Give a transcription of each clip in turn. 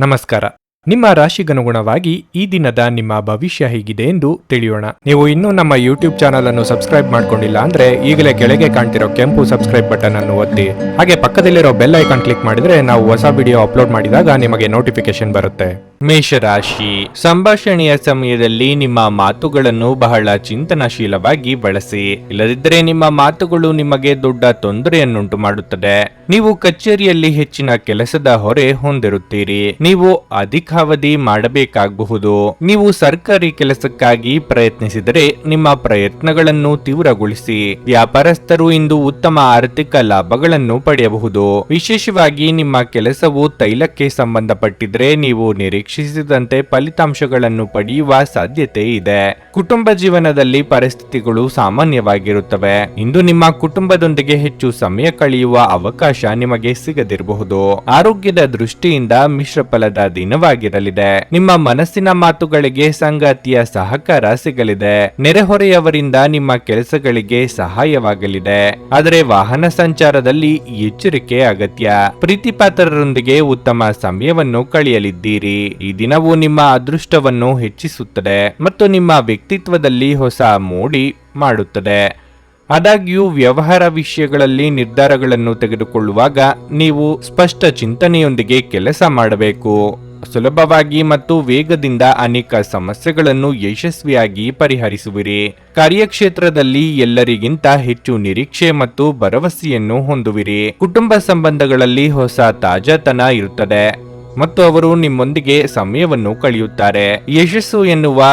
ನಮಸ್ಕಾರ. ನಿಮ್ಮ ರಾಶಿಗನುಗುಣವಾಗಿ ಈ ದಿನದ ನಿಮ್ಮ ಭವಿಷ್ಯ ಹೇಗಿದೆ ಎಂದು ತಿಳಿಯೋಣ. ನೀವು ಇನ್ನೂ ನಮ್ಮ ಯೂಟ್ಯೂಬ್ ಚಾನಲ್ ಅನ್ನು ಸಬ್ಸ್ಕ್ರೈಬ್ ಮಾಡ್ಕೊಂಡಿಲ್ಲ ಅಂದ್ರೆ ಈಗಲೇ ಕೆಳಗೆ ಕಾಣ್ತಿರೋ ಕೆಂಪು ಸಬ್ಸ್ಕ್ರೈಬ್ ಬಟನ್ ಅನ್ನು ಒತ್ತಿ, ಹಾಗೆ ಪಕ್ಕದಲ್ಲಿರೋ ಬೆಲ್ ಐಕಾನ್ ಕ್ಲಿಕ್ ಮಾಡಿದ್ರೆ ನಾವು ಹೊಸ ವಿಡಿಯೋ ಅಪ್ಲೋಡ್ ಮಾಡಿದಾಗ ನಿಮಗೆ ನೋಟಿಫಿಕೇಶನ್ ಬರುತ್ತೆ. ಮೇಷರಾಶಿ, ಸಂಭಾಷಣೆಯ ಸಮಯದಲ್ಲಿ ನಿಮ್ಮ ಮಾತುಗಳನ್ನು ಬಹಳ ಚಿಂತನಶೀಲವಾಗಿ ಬಳಸಿ, ಇಲ್ಲದಿದ್ದರೆ ನಿಮ್ಮ ಮಾತುಗಳು ನಿಮಗೆ ದೊಡ್ಡ ತೊಂದರೆಯನ್ನುಂಟು ಮಾಡುತ್ತದೆ. ನೀವು ಕಚೇರಿಯಲ್ಲಿ ಹೆಚ್ಚಿನ ಕೆಲಸದ ಹೊರೆ ಹೊಂದಿರುತ್ತೀರಿ. ನೀವು ಅಧಿಕಾವಧಿ ಮಾಡಬೇಕಾಗಬಹುದು. ನೀವು ಸರ್ಕಾರಿ ಕೆಲಸಕ್ಕಾಗಿ ಪ್ರಯತ್ನಿಸಿದರೆ ನಿಮ್ಮ ಪ್ರಯತ್ನಗಳನ್ನು ತೀವ್ರಗೊಳಿಸಿ. ವ್ಯಾಪಾರಸ್ಥರು ಇಂದು ಉತ್ತಮ ಆರ್ಥಿಕ ಲಾಭಗಳನ್ನು ಪಡೆಯಬಹುದು. ವಿಶೇಷವಾಗಿ ನಿಮ್ಮ ಕೆಲಸವು ತೈಲಕ್ಕೆ ಸಂಬಂಧಪಟ್ಟಿದ್ರೆ ನೀವು ನಿರೀಕ್ಷಿಸಿದಂತೆ ಫಲಿತಾಂಶಗಳನ್ನು ಪಡೆಯುವ ಸಾಧ್ಯತೆ ಇದೆ. ಕುಟುಂಬ ಜೀವನದಲ್ಲಿ ಪರಿಸ್ಥಿತಿಗಳು ಸಾಮಾನ್ಯವಾಗಿರುತ್ತವೆ. ಇಂದು ನಿಮ್ಮ ಕುಟುಂಬದೊಂದಿಗೆ ಹೆಚ್ಚು ಸಮಯ ಕಳೆಯುವ ಅವಕಾಶ ನಿಮಗೆ ಸಿಗದಿರಬಹುದು. ಆರೋಗ್ಯದ ದೃಷ್ಟಿಯಿಂದ ಮಿಶ್ರ ಫಲದ ದಿನವಾಗಿರಲಿದೆ. ನಿಮ್ಮ ಮನಸ್ಸಿನ ಮಾತುಗಳಿಗೆ ಸಂಗಾತಿಯ ಸಹಕಾರ ಸಿಗಲಿದೆ. ನೆರೆಹೊರೆಯವರಿಂದ ನಿಮ್ಮ ಕೆಲಸಗಳಿಗೆ ಸಹಾಯವಾಗಲಿದೆ. ಆದರೆ ವಾಹನ ಸಂಚಾರದಲ್ಲಿ ಎಚ್ಚರಿಕೆ ಅಗತ್ಯ. ಪ್ರೀತಿಪಾತ್ರರೊಂದಿಗೆ ಉತ್ತಮ ಸಮಯವನ್ನು ಕಳೆಯಲಿದ್ದೀರಿ. ಈ ದಿನವು ನಿಮ್ಮ ಅದೃಷ್ಟವನ್ನು ಹೆಚ್ಚಿಸುತ್ತದೆ ಮತ್ತು ನಿಮ್ಮ ವ್ಯಕ್ತಿತ್ವದಲ್ಲಿ ಹೊಸ ಮೋಡಿ ಮಾಡುತ್ತದೆ. ಆದಾಗ್ಯೂ ವ್ಯವಹಾರ ವಿಷಯಗಳಲ್ಲಿ ನಿರ್ಧಾರಗಳನ್ನು ತೆಗೆದುಕೊಳ್ಳುವಾಗ ನೀವು ಸ್ಪಷ್ಟ ಚಿಂತನೆಯೊಂದಿಗೆ ಕೆಲಸ ಮಾಡಬೇಕು. ಸುಲಭವಾಗಿ ಮತ್ತು ವೇಗದಿಂದ ಅನೇಕ ಸಮಸ್ಯೆಗಳನ್ನು ಯಶಸ್ವಿಯಾಗಿ ಪರಿಹರಿಸುವಿರಿ. ಕಾರ್ಯಕ್ಷೇತ್ರದಲ್ಲಿ ಎಲ್ಲರಿಗಿಂತ ಹೆಚ್ಚು ನಿರೀಕ್ಷೆ ಮತ್ತು ಭರವಸೆಯನ್ನು ಹೊಂದುವಿರಿ. ಕುಟುಂಬ ಸಂಬಂಧಗಳಲ್ಲಿ ಹೊಸ ತಾಜಾತನ ಇರುತ್ತದೆ ಮತ್ತು ಅವರು ನಿಮ್ಮೊಂದಿಗೆ ಸಮಯವನ್ನು ಕಳೆಯುತ್ತಾರೆ. ಯಶಸ್ಸು ಎನ್ನುವ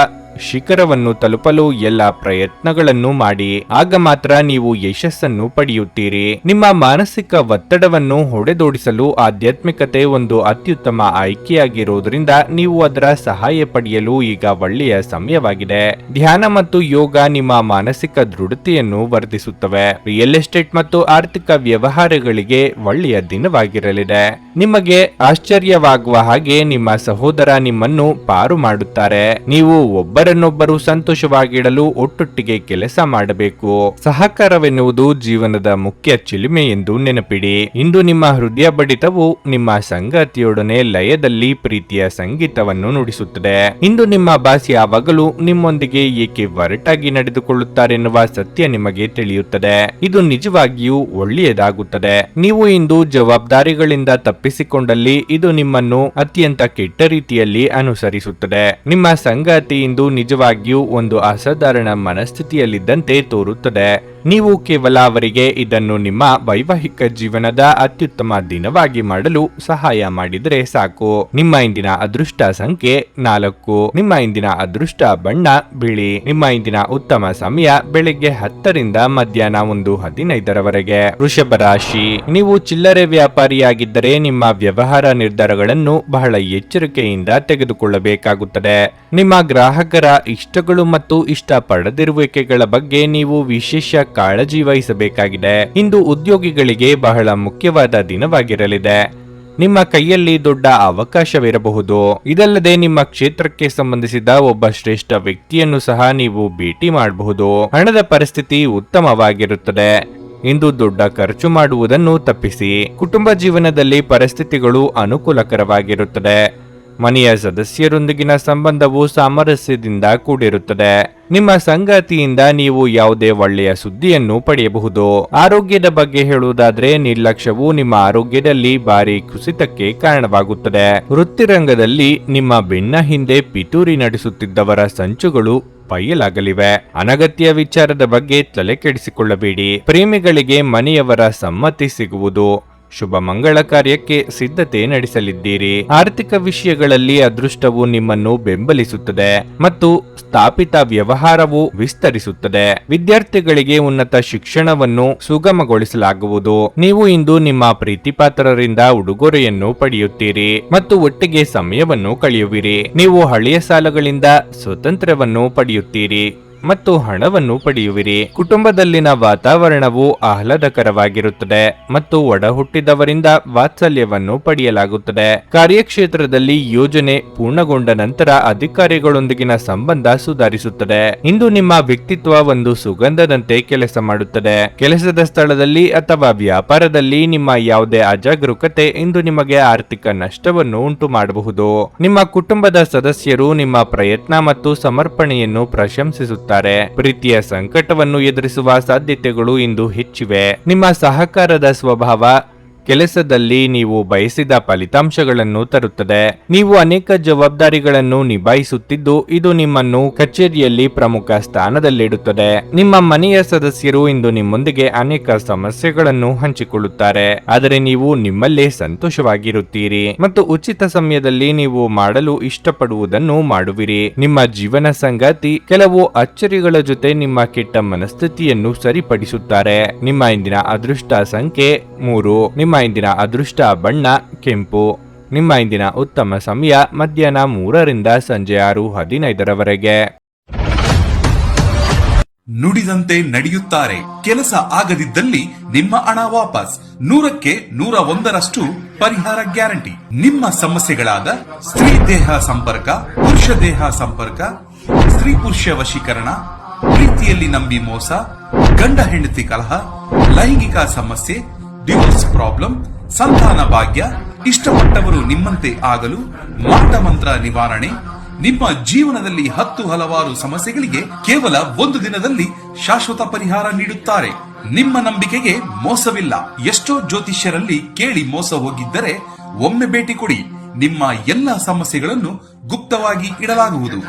ಶಿಖರವನ್ನು ತಲುಪಲು ಎಲ್ಲ ಪ್ರಯತ್ನಗಳನ್ನು ಮಾಡಿ, ಆಗ ಮಾತ್ರ ನೀವು ಯಶಸ್ಸನ್ನು ಪಡೆಯುತ್ತೀರಿ. ನಿಮ್ಮ ಮಾನಸಿಕ ಒತ್ತಡವನ್ನು ಹೊಡೆದೋಡಿಸಲು ಆಧ್ಯಾತ್ಮಿಕತೆ ಒಂದು ಅತ್ಯುತ್ತಮ ಆಯ್ಕೆಯಾಗಿರುವುದರಿಂದ ನೀವು ಅದರ ಸಹಾಯ ಪಡೆಯಲು ಈಗ ಒಳ್ಳೆಯ ಸಮಯವಾಗಿದೆ. ಧ್ಯಾನ ಮತ್ತು ಯೋಗ ನಿಮ್ಮ ಮಾನಸಿಕ ದೃಢತೆಯನ್ನು ವರ್ಧಿಸುತ್ತವೆ. ರಿಯಲ್ ಎಸ್ಟೇಟ್ ಮತ್ತು ಆರ್ಥಿಕ ವ್ಯವಹಾರಗಳಿಗೆ ಒಳ್ಳೆಯ ದಿನವಾಗಿರಲಿದೆ. ನಿಮಗೆ ಆಶ್ಚರ್ಯವಾಗುವ ಹಾಗೆ ನಿಮ್ಮ ಸಹೋದರ ನಿಮ್ಮನ್ನು ಪಾರು ಮಾಡುತ್ತಾರೆ. ನೀವು ಒಬ್ಬರನ್ನೊಬ್ಬರು ಸಂತೋಷವಾಗಿಡಲು ಒಟ್ಟೊಟ್ಟಿಗೆ ಕೆಲಸ ಮಾಡಬೇಕು. ಸಹಕಾರವೆನ್ನುವುದು ಜೀವನದ ಮುಖ್ಯ ಚಿಲುಮೆ ಎಂದು ನೆನಪಿಡಿ. ಇಂದು ನಿಮ್ಮ ಹೃದಯ ಬಡಿತವು ನಿಮ್ಮ ಸಂಗಾತಿಯೊಡನೆ ಲಯದಲ್ಲಿ ಪ್ರೀತಿಯ ಸಂಗೀತವನ್ನು ನುಡಿಸುತ್ತದೆ. ಇಂದು ನಿಮ್ಮ ಬಾಸ್ ಯಾವಾಗಲೂ ನಿಮ್ಮೊಂದಿಗೆ ಏಕೆ ಒರಟಾಗಿ ನಡೆದುಕೊಳ್ಳುತ್ತಾರೆನ್ನುವ ಸತ್ಯ ನಿಮಗೆ ತಿಳಿಯುತ್ತದೆ. ಇದು ನಿಜವಾಗಿಯೂ ಒಳ್ಳೆಯದಾಗುತ್ತದೆ. ನೀವು ಇಂದು ಜವಾಬ್ದಾರಿಗಳಿಂದ ತಪ್ಪಿಸಿಕೊಂಡಲ್ಲಿ ಇದು ನಿಮ್ಮನ್ನು ಅತ್ಯಂತ ಕೆಟ್ಟ ರೀತಿಯಲ್ಲಿ ಅನುಸರಿಸುತ್ತದೆ. ನಿಮ್ಮ ಸಂಗಾತಿ ಇಂದು ನಿಜವಾಗಿಯೂ ಒಂದು ಅಸಾಧಾರಣ ಮನಸ್ಥಿತಿಯಲ್ಲಿದ್ದಂತೆ ತೋರುತ್ತದೆ. ನೀವು ಕೇವಲ ಅವರಿಗೆ ಇದನ್ನು ನಿಮ್ಮ ವೈವಾಹಿಕ ಜೀವನದ ಅತ್ಯುತ್ತಮ ದಿನವಾಗಿ ಮಾಡಲು ಸಹಾಯ ಮಾಡಿದರೆ ಸಾಕು. ನಿಮ್ಮ ಇಂದಿನ ಅದೃಷ್ಟ ಸಂಖ್ಯೆ 4. ನಿಮ್ಮ ಇಂದಿನ ಅದೃಷ್ಟ ಬಣ್ಣ ಬಿಳಿ. ನಿಮ್ಮ ಇಂದಿನ ಉತ್ತಮ ಸಮಯ ಬೆಳಿಗ್ಗೆ 10ರಿಂದ ಮಧ್ಯಾಹ್ನ 1:15 ವೃಷಭ ರಾಶಿ, ನೀವು ಚಿಲ್ಲರೆ ವ್ಯಾಪಾರಿಯಾಗಿದ್ದರೆ ನಿಮ್ಮ ವ್ಯವಹಾರ ನಿರ್ಧಾರಗಳನ್ನು ಬಹಳ ಎಚ್ಚರಿಕೆಯಿಂದ ತೆಗೆದುಕೊಳ್ಳಬೇಕಾಗುತ್ತದೆ. ನಿಮ್ಮ ಗ್ರಾಹಕರ ಇಷ್ಟಗಳು ಮತ್ತು ಇಷ್ಟ ಪಡದಿರುವಿಕೆಗಳ ಬಗ್ಗೆ ನೀವು ವಿಶೇಷ ಕಾಳಜಿ ವಹಿಸಬೇಕಾಗಿದೆ. ಇಂದು ಉದ್ಯೋಗಿಗಳಿಗೆ ಬಹಳ ಮುಖ್ಯವಾದ ದಿನವಾಗಿರಲಿದೆ. ನಿಮ್ಮ ಕೈಯಲ್ಲಿ ದೊಡ್ಡ ಅವಕಾಶವಿರಬಹುದು. ಇದಲ್ಲದೆ ನಿಮ್ಮ ಕ್ಷೇತ್ರಕ್ಕೆ ಸಂಬಂಧಿಸಿದ ಒಬ್ಬ ಶ್ರೇಷ್ಠ ವ್ಯಕ್ತಿಯನ್ನು ಸಹ ನೀವು ಭೇಟಿ ಮಾಡಬಹುದು. ಹಣದ ಪರಿಸ್ಥಿತಿ ಉತ್ತಮವಾಗಿರುತ್ತದೆ. ಇಂದು ದೊಡ್ಡ ಖರ್ಚು ಮಾಡುವುದನ್ನು ತಪ್ಪಿಸಿ. ಕುಟುಂಬ ಜೀವನದಲ್ಲಿ ಪರಿಸ್ಥಿತಿಗಳು ಅನುಕೂಲಕರವಾಗಿರುತ್ತದೆ. ಮನೆಯ ಸದಸ್ಯರೊಂದಿಗಿನ ಸಂಬಂಧವು ಸಾಮರಸ್ಯದಿಂದ ಕೂಡಿರುತ್ತದೆ. ನಿಮ್ಮ ಸಂಗಾತಿಯಿಂದ ನೀವು ಯಾವುದೇ ಒಳ್ಳೆಯ ಸುದ್ದಿಯನ್ನು ಪಡೆಯಬಹುದು. ಆರೋಗ್ಯದ ಬಗ್ಗೆ ಹೇಳುವುದಾದ್ರೆ ನಿರ್ಲಕ್ಷ್ಯವು ನಿಮ್ಮ ಆರೋಗ್ಯದಲ್ಲಿ ಭಾರಿ ಕುಸಿತಕ್ಕೆ ಕಾರಣವಾಗುತ್ತದೆ. ವೃತ್ತಿರಂಗದಲ್ಲಿ ನಿಮ್ಮ ಬೆನ್ನ ಹಿಂದೆ ಪಿತೂರಿ ನಡೆಸುತ್ತಿದ್ದವರ ಸಂಚುಗಳು ಬಯಲಾಗಲಿವೆ. ಅನಗತ್ಯ ವಿಚಾರದ ಬಗ್ಗೆ ತಲೆ ಕೆಡಿಸಿಕೊಳ್ಳಬೇಡಿ. ಪ್ರೇಮಿಗಳಿಗೆ ಮನೆಯವರ ಸಮ್ಮತಿ ಸಿಗುವುದು. ಶುಭ ಮಂಗಳ ಕಾರ್ಯಕ್ಕೆ ಸಿದ್ಧತೆ ನಡೆಸಲಿದ್ದೀರಿ. ಆರ್ಥಿಕ ವಿಷಯಗಳಲ್ಲಿ ಅದೃಷ್ಟವು ನಿಮ್ಮನ್ನು ಬೆಂಬಲಿಸುತ್ತದೆ ಮತ್ತು ಸ್ಥಾಪಿತ ವ್ಯವಹಾರವು ವಿಸ್ತರಿಸುತ್ತದೆ. ವಿದ್ಯಾರ್ಥಿಗಳಿಗೆ ಉನ್ನತ ಶಿಕ್ಷಣವನ್ನು ಸುಗಮಗೊಳಿಸಲಾಗುವುದು. ನೀವು ಇಂದು ನಿಮ್ಮ ಪ್ರೀತಿಪಾತ್ರರಿಂದ ಉಡುಗೊರೆಯನ್ನು ಪಡೆಯುತ್ತೀರಿ ಮತ್ತು ಒಟ್ಟಿಗೆ ಸಮಯವನ್ನು ಕಳೆಯುವಿರಿ. ನೀವು ಹಳೆಯ ಸಾಲಗಳಿಂದ ಸ್ವಾತಂತ್ರ್ಯವನ್ನು ಪಡೆಯುತ್ತೀರಿ. ಮತ್ತು ಹಣವನ್ನು ಪಡೆಯುವಿರಿ. ಕುಟುಂಬದಲ್ಲಿನ ವಾತಾವರಣವು ಆಹ್ಲಾದಕರವಾಗಿರುತ್ತದೆ ಮತ್ತು ಒಡ ಹುಟ್ಟಿದವರಿಂದ ವಾತ್ಸಲ್ಯವನ್ನು ಪಡೆಯಲಾಗುತ್ತದೆ. ಕಾರ್ಯಕ್ಷೇತ್ರದಲ್ಲಿ ಯೋಜನೆ ಪೂರ್ಣಗೊಂಡ ನಂತರ ಅಧಿಕಾರಿಗಳೊಂದಿಗಿನ ಸಂಬಂಧ ಸುಧಾರಿಸುತ್ತದೆ. ಇಂದು ನಿಮ್ಮ ವ್ಯಕ್ತಿತ್ವ ಒಂದು ಸುಗಂಧದಂತೆ ಕೆಲಸ ಮಾಡುತ್ತದೆ. ಕೆಲಸದ ಸ್ಥಳದಲ್ಲಿ ಅಥವಾ ವ್ಯಾಪಾರದಲ್ಲಿ ನಿಮ್ಮ ಯಾವುದೇ ಅಜಾಗರೂಕತೆ ಇಂದು ನಿಮಗೆ ಆರ್ಥಿಕ ನಷ್ಟವನ್ನು ಉಂಟು ಮಾಡಬಹುದು. ನಿಮ್ಮ ಕುಟುಂಬದ ಸದಸ್ಯರು ನಿಮ್ಮ ಪ್ರಯತ್ನ ಮತ್ತು ಸಮರ್ಪಣೆಯನ್ನು ಪ್ರಶಂಸಿಸುತ್ತಾರೆ. ಪ್ರೀತಿಯ ಸಂಕಟವನ್ನು ಎದುರಿಸುವ ಸಾಧ್ಯತೆಗಳು ಇಂದು ಹೆಚ್ಚಿವೆ. ನಿಮ್ಮ ಸಹಕಾರದ ಸ್ವಭಾವ ಕೆಲಸದಲ್ಲಿ ನೀವು ಬಯಸಿದ ಫಲಿತಾಂಶಗಳನ್ನು ತರುತ್ತದೆ. ನೀವು ಅನೇಕ ಜವಾಬ್ದಾರಿಗಳನ್ನು ನಿಭಾಯಿಸುತ್ತಿದ್ದು ಇದು ನಿಮ್ಮನ್ನು ಕಚೇರಿಯಲ್ಲಿ ಪ್ರಮುಖ ಸ್ಥಾನದಲ್ಲಿಡುತ್ತದೆ. ನಿಮ್ಮ ಮನೆಯ ಸದಸ್ಯರು ಇಂದು ನಿಮ್ಮೊಂದಿಗೆ ಅನೇಕ ಸಮಸ್ಯೆಗಳನ್ನು ಹಂಚಿಕೊಳ್ಳುತ್ತಾರೆ, ಆದರೆ ನೀವು ನಿಮ್ಮಲ್ಲೇ ಸಂತೋಷವಾಗಿರುತ್ತೀರಿ ಮತ್ತು ಉಚಿತ ಸಮಯದಲ್ಲಿ ನೀವು ಮಾಡಲು ಇಷ್ಟಪಡುವುದನ್ನು ಮಾಡುವಿರಿ. ನಿಮ್ಮ ಜೀವನ ಸಂಗಾತಿ ಕೆಲವು ಅಚ್ಚರಿಗಳ ಜೊತೆ ನಿಮ್ಮ ಕೆಟ್ಟ ಮನಸ್ಥಿತಿಯನ್ನು ಸರಿಪಡಿಸುತ್ತಾರೆ. ನಿಮ್ಮ ಇಂದಿನ ಅದೃಷ್ಟ ಸಂಖ್ಯೆ 3. ನಿಮ್ಮ ಇಂದಿನ ಅದೃಷ್ಟ ಬಣ್ಣ ಕೆಂಪು. ನಿಮ್ಮ ಇಂದಿನ ಉತ್ತಮ ಸಮಯ ಮಧ್ಯಾಹ್ನ 3 ರಿಂದ ಸಂಜೆ 6:15 ನುಡಿದಂತೆ ನಡೆಯುತ್ತಾರೆ. ಕೆಲಸ ಆಗದಿದ್ದಲ್ಲಿ ನಿಮ್ಮ ಹಣ ವಾಪಸ್. 100ಕ್ಕೆ 101ರಷ್ಟು ಪರಿಹಾರ ಗ್ಯಾರಂಟಿ. ನಿಮ್ಮ ಸಮಸ್ಯೆಗಳಾದ ಸ್ತ್ರೀ ದೇಹ ಸಂಪರ್ಕ, ಪುರುಷ ದೇಹ ಸಂಪರ್ಕ, ಸ್ತ್ರೀ ಪುರುಷ ವಶೀಕರಣ, ಪ್ರೀತಿಯಲ್ಲಿ ನಂಬಿ ಮೋಸ, ಗಂಡ ಹೆಂಡತಿ ಕಲಹ, ಲೈಂಗಿಕ ಸಮಸ್ಯೆ, ಡಿವೋರ್ಸ್ ಪ್ರಾಬ್ಲಮ್, ಸಂತಾನ ಭಾಗ್ಯ, ಇಷ್ಟಪಟ್ಟವರು ನಿಮ್ಮಂತೆ ಆಗಲು ಮಾಟ ಮಂತ್ರ ನಿವಾರಣೆ, ನಿಮ್ಮ ಜೀವನದಲ್ಲಿ 10 ಹಲವಾರು ಸಮಸ್ಯೆಗಳಿಗೆ ಕೇವಲ 1 ದಿನದಲ್ಲಿ ಶಾಶ್ವತ ಪರಿಹಾರ ನೀಡುತ್ತಾರೆ. ನಿಮ್ಮ ನಂಬಿಕೆಗೆ ಮೋಸವಿಲ್ಲ. ಎಷ್ಟೋ ಜ್ಯೋತಿಷ್ಯರಲ್ಲಿ ಕೇಳಿ ಮೋಸ ಹೋಗಿದ್ದರೆ ಒಮ್ಮೆ ಭೇಟಿ ಕೊಡಿ. ನಿಮ್ಮ ಎಲ್ಲ ಸಮಸ್ಯೆಗಳನ್ನು ಗುಪ್ತವಾಗಿ ಇಡಲಾಗುವುದು.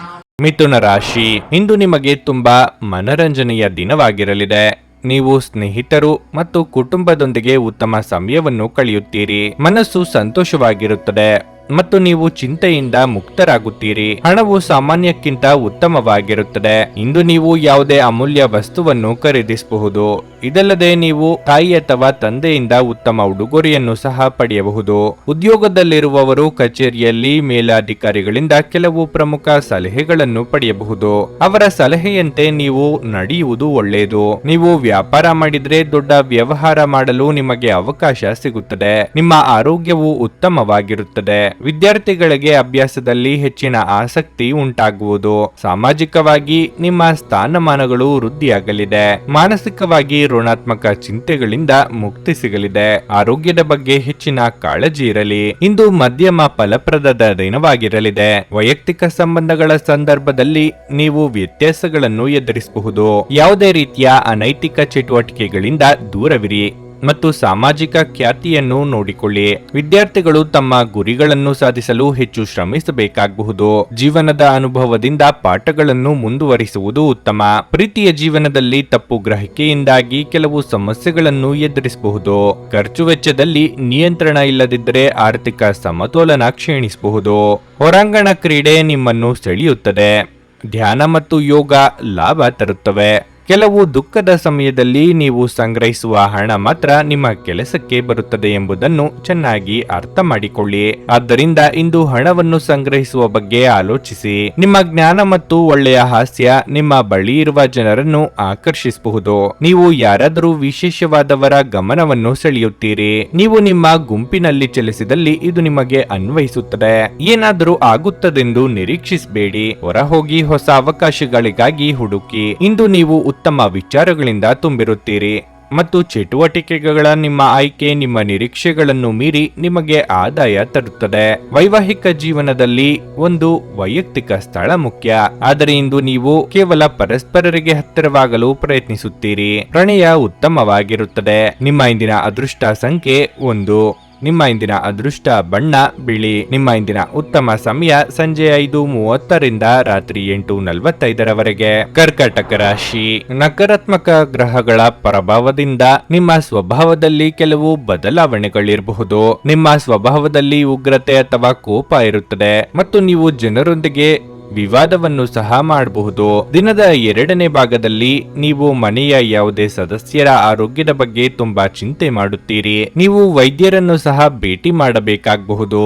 ಮಿಥುನ ರಾಶಿ, ಇಂದು ನಿಮಗೆ ತುಂಬಾ ಮನರಂಜನೆಯ ದಿನವಾಗಿರಲಿದೆ. ನೀವು ಸ್ನೇಹಿತರು ಮತ್ತು ಕುಟುಂಬದೊಂದಿಗೆ ಉತ್ತಮ ಸಮಯವನ್ನು ಕಳೆಯುತ್ತೀರಿ. ಮನಸ್ಸು ಸಂತೋಷವಾಗಿರುತ್ತದೆ ಮತ್ತು ನೀವು ಚಿಂತೆಯಿಂದ ಮುಕ್ತರಾಗುತ್ತೀರಿ. ಹಣವು ಸಾಮಾನ್ಯಕ್ಕಿಂತ ಉತ್ತಮವಾಗಿರುತ್ತದೆ. ಇಂದು ನೀವು ಯಾವುದೇ ಅಮೂಲ್ಯ ವಸ್ತುವನ್ನು ಖರೀದಿಸಬಹುದು. ಇದಲ್ಲದೆ ನೀವು ತಾಯಿ ಅಥವಾ ತಂದೆಯಿಂದ ಉತ್ತಮ ಉಡುಗೊರೆಯನ್ನು ಸಹ ಪಡೆಯಬಹುದು. ಉದ್ಯೋಗದಲ್ಲಿರುವವರು ಕಚೇರಿಯಲ್ಲಿ ಮೇಲಾಧಿಕಾರಿಗಳಿಂದ ಕೆಲವು ಪ್ರಮುಖ ಸಲಹೆಗಳನ್ನು ಪಡೆಯಬಹುದು. ಅವರ ಸಲಹೆಯಂತೆ ನೀವು ನಡೆಯುವುದು ಒಳ್ಳೆಯದು. ನೀವು ವ್ಯಾಪಾರ ಮಾಡಿದ್ರೆ ದೊಡ್ಡ ವ್ಯವಹಾರ ಮಾಡಲು ನಿಮಗೆ ಅವಕಾಶ ಸಿಗುತ್ತದೆ. ನಿಮ್ಮ ಆರೋಗ್ಯವು ಉತ್ತಮವಾಗಿರುತ್ತದೆ. ವಿದ್ಯಾರ್ಥಿಗಳಿಗೆ ಅಭ್ಯಾಸದಲ್ಲಿ ಹೆಚ್ಚಿನ ಆಸಕ್ತಿ ಉಂಟಾಗುವುದು. ಸಾಮಾಜಿಕವಾಗಿ ನಿಮ್ಮ ಸ್ಥಾನಮಾನಗಳು ವೃದ್ಧಿಯಾಗಲಿದೆ. ಮಾನಸಿಕವಾಗಿ ಋಣಾತ್ಮಕ ಚಿಂತೆಗಳಿಂದ ಮುಕ್ತಿ ಸಿಗಲಿದೆ. ಆರೋಗ್ಯದ ಬಗ್ಗೆ ಹೆಚ್ಚಿನ ಕಾಳಜಿ ಇರಲಿ. ಇಂದು ಮಧ್ಯಮ ಫಲಪ್ರದದ ದಿನವಾಗಿರಲಿದೆ. ವೈಯಕ್ತಿಕ ಸಂಬಂಧಗಳ ಸಂದರ್ಭದಲ್ಲಿ ನೀವು ವ್ಯತ್ಯಾಸಗಳನ್ನು ಎದುರಿಸಬಹುದು. ಯಾವುದೇ ರೀತಿಯ ಅನೈತಿಕ ಚಟುವಟಿಕೆಗಳಿಂದ ದೂರವಿರಿ ಮತ್ತು ಸಾಮಾಜಿಕ ಖ್ಯಾತಿಯನ್ನು ನೋಡಿಕೊಳ್ಳಿ. ವಿದ್ಯಾರ್ಥಿಗಳು ತಮ್ಮ ಗುರಿಗಳನ್ನು ಸಾಧಿಸಲು ಹೆಚ್ಚು ಶ್ರಮಿಸಬೇಕಾಗಬಹುದು. ಜೀವನದ ಅನುಭವದಿಂದ ಪಾಠಗಳನ್ನು ಮುಂದುವರಿಸುವುದು ಉತ್ತಮ. ಪ್ರೀತಿಯ ಜೀವನದಲ್ಲಿ ತಪ್ಪು ಗ್ರಹಿಕೆಯಿಂದಾಗಿ ಕೆಲವು ಸಮಸ್ಯೆಗಳನ್ನು ಎದುರಿಸಬಹುದು. ಖರ್ಚು ವೆಚ್ಚದಲ್ಲಿ ನಿಯಂತ್ರಣ ಇಲ್ಲದಿದ್ದರೆ ಆರ್ಥಿಕ ಸಮತೋಲನ ಕ್ಷೀಣಿಸಬಹುದು. ಹೊರಾಂಗಣ ಕ್ರೀಡೆ ನಿಮ್ಮನ್ನು ಸೆಳೆಯುತ್ತದೆ. ಧ್ಯಾನ ಮತ್ತು ಯೋಗ ಲಾಭ ತರುತ್ತವೆ. ಕೆಲವು ದುಃಖದ ಸಮಯದಲ್ಲಿ ನೀವು ಸಂಗ್ರಹಿಸುವ ಹಣ ಮಾತ್ರ ನಿಮ್ಮ ಕೆಲಸಕ್ಕೆ ಬರುತ್ತದೆ ಎಂಬುದನ್ನು ಚೆನ್ನಾಗಿ ಅರ್ಥ ಮಾಡಿಕೊಳ್ಳಿ. ಆದ್ದರಿಂದ ಇಂದು ಹಣವನ್ನು ಸಂಗ್ರಹಿಸುವ ಬಗ್ಗೆ ಆಲೋಚಿಸಿ. ನಿಮ್ಮ ಜ್ಞಾನ ಮತ್ತು ಒಳ್ಳೆಯ ಹಾಸ್ಯ ನಿಮ್ಮ ಬಳಿ ಇರುವ ಜನರನ್ನು ಆಕರ್ಷಿಸಬಹುದು. ನೀವು ಯಾರಾದರೂ ವಿಶೇಷವಾದವರ ಗಮನವನ್ನು ಸೆಳೆಯುತ್ತೀರಿ. ನೀವು ನಿಮ್ಮ ಗುಂಪಿನಲ್ಲಿ ಚಲಿಸಿದಲ್ಲಿ ಇದು ನಿಮಗೆ ಅನ್ವಯಿಸುತ್ತದೆ. ಏನಾದರೂ ಆಗುತ್ತದೆಂದು ನಿರೀಕ್ಷಿಸಬೇಡಿ. ಹೊರಹೋಗಿ ಹೊಸ ಅವಕಾಶಗಳಿಗಾಗಿ ಹುಡುಕಿ. ಇಂದು ನೀವು ಉತ್ತಮ ವಿಚಾರಗಳಿಂದ ತುಂಬಿರುತ್ತೀರಿ ಮತ್ತು ಚಟುವಟಿಕೆಗಳ ನಿಮ್ಮ ಆಯ್ಕೆ ನಿಮ್ಮ ನಿರೀಕ್ಷೆಗಳನ್ನು ಮೀರಿ ನಿಮಗೆ ಆದಾಯ ತರುತ್ತದೆ. ವೈವಾಹಿಕ ಜೀವನದಲ್ಲಿ ಒಂದು ವೈಯಕ್ತಿಕ ಸ್ಥಳ ಮುಖ್ಯ, ಆದರೆ ಇಂದು ನೀವು ಕೇವಲ ಪರಸ್ಪರರಿಗೆ ಹತ್ತಿರವಾಗಲು ಪ್ರಯತ್ನಿಸುತ್ತೀರಿ. ಪ್ರಣಯ ಉತ್ತಮವಾಗಿರುತ್ತದೆ. ನಿಮ್ಮ ಇಂದಿನ ಅದೃಷ್ಟ ಸಂಖ್ಯೆ 1. ನಿಮ್ಮ ಇಂದಿನ ಅದೃಷ್ಟ ಬಣ್ಣ ಬಿಳಿ. ನಿಮ್ಮ ಇಂದಿನ ಉತ್ತಮ ಸಮಯ ಸಂಜೆ 5:30 ರಿಂದ ರಾತ್ರಿ 8:45 ಕರ್ಕಾಟಕ ರಾಶಿ, ನಕಾರಾತ್ಮಕ ಗ್ರಹಗಳ ಪ್ರಭಾವದಿಂದ ನಿಮ್ಮ ಸ್ವಭಾವದಲ್ಲಿ ಕೆಲವು ಬದಲಾವಣೆಗಳಿರಬಹುದು. ನಿಮ್ಮ ಸ್ವಭಾವದಲ್ಲಿ ಉಗ್ರತೆ ಅಥವಾ ಕೋಪ ಇರುತ್ತದೆ ಮತ್ತು ನೀವು ಜನರೊಂದಿಗೆ ವಿವಾದವನ್ನು ಸಹ ಮಾಡಬಹುದು. ದಿನದ 2ನೇ ಭಾಗದಲ್ಲಿ ನೀವು ಮನೆಯ ಯಾವುದೇ ಸದಸ್ಯರ ಆರೋಗ್ಯದ ಬಗ್ಗೆ ತುಂಬಾ ಚಿಂತೆ ಮಾಡುತ್ತೀರಿ. ನೀವು ವೈದ್ಯರನ್ನು ಸಹ ಭೇಟಿ ಮಾಡಬೇಕಾಗಬಹುದು.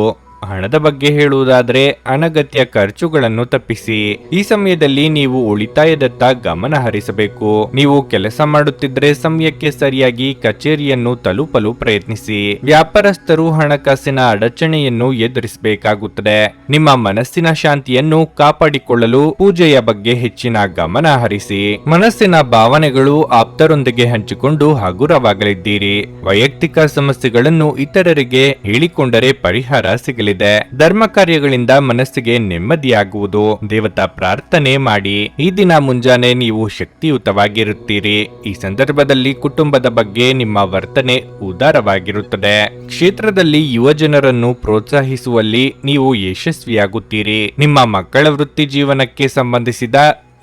ಹಣದ ಬಗ್ಗೆ ಹೇಳುವುದಾದ್ರೆ ಅನಗತ್ಯ ಖರ್ಚುಗಳನ್ನು ತಪ್ಪಿಸಿ. ಈ ಸಮಯದಲ್ಲಿ ನೀವು ಉಳಿತಾಯದತ್ತ ಗಮನ ಹರಿಸಬೇಕು. ನೀವು ಕೆಲಸ ಮಾಡುತ್ತಿದ್ರೆ ಸಮಯಕ್ಕೆ ಸರಿಯಾಗಿ ಕಚೇರಿಯನ್ನು ತಲುಪಲು ಪ್ರಯತ್ನಿಸಿ. ವ್ಯಾಪಾರಸ್ಥರು ಹಣಕಾಸಿನ ಅಡಚಣೆಯನ್ನು ಎದುರಿಸಬೇಕಾಗುತ್ತದೆ. ನಿಮ್ಮ ಮನಸ್ಸಿನ ಶಾಂತಿಯನ್ನು ಕಾಪಾಡಿಕೊಳ್ಳಲು ಪೂಜೆಯ ಬಗ್ಗೆ ಹೆಚ್ಚಿನ ಗಮನ ಹರಿಸಿ. ಮನಸ್ಸಿನ ಭಾವನೆಗಳು ಆಪ್ತರೊಂದಿಗೆ ಹಂಚಿಕೊಂಡು ಹಗುರವಾಗಲಿದ್ದೀರಿ. ವೈಯಕ್ತಿಕ ಸಮಸ್ಯೆಗಳನ್ನು ಇತರರಿಗೆ ಹೇಳಿಕೊಂಡರೆ ಪರಿಹಾರ ಸಿಗಲಿದೆ. ಧರ್ಮ ಕಾರ್ಯಗಳಿಂದ ಮನಸ್ಸಿಗೆ ನೆಮ್ಮದಿಯಾಗುವುದು. ದೇವತಾ ಪ್ರಾರ್ಥನೆ ಮಾಡಿ. ಈ ದಿನ ಮುಂಜಾನೆ ನೀವು ಶಕ್ತಿಯುತವಾಗಿರುತ್ತೀರಿ. ಈ ಸಂದರ್ಭದಲ್ಲಿ ಕುಟುಂಬದ ಬಗ್ಗೆ ನಿಮ್ಮ ವರ್ತನೆ ಉದಾರವಾಗಿರುತ್ತದೆ. ಕ್ಷೇತ್ರದಲ್ಲಿ ಯುವ ಜನರನ್ನು ಪ್ರೋತ್ಸಾಹಿಸುವಲ್ಲಿ ನೀವು ಯಶಸ್ವಿಯಾಗುತ್ತೀರಿ. ನಿಮ್ಮ ಮಕ್ಕಳ ವೃತ್ತಿ ಜೀವನಕ್ಕೆ ಸಂಬಂಧಿಸಿದ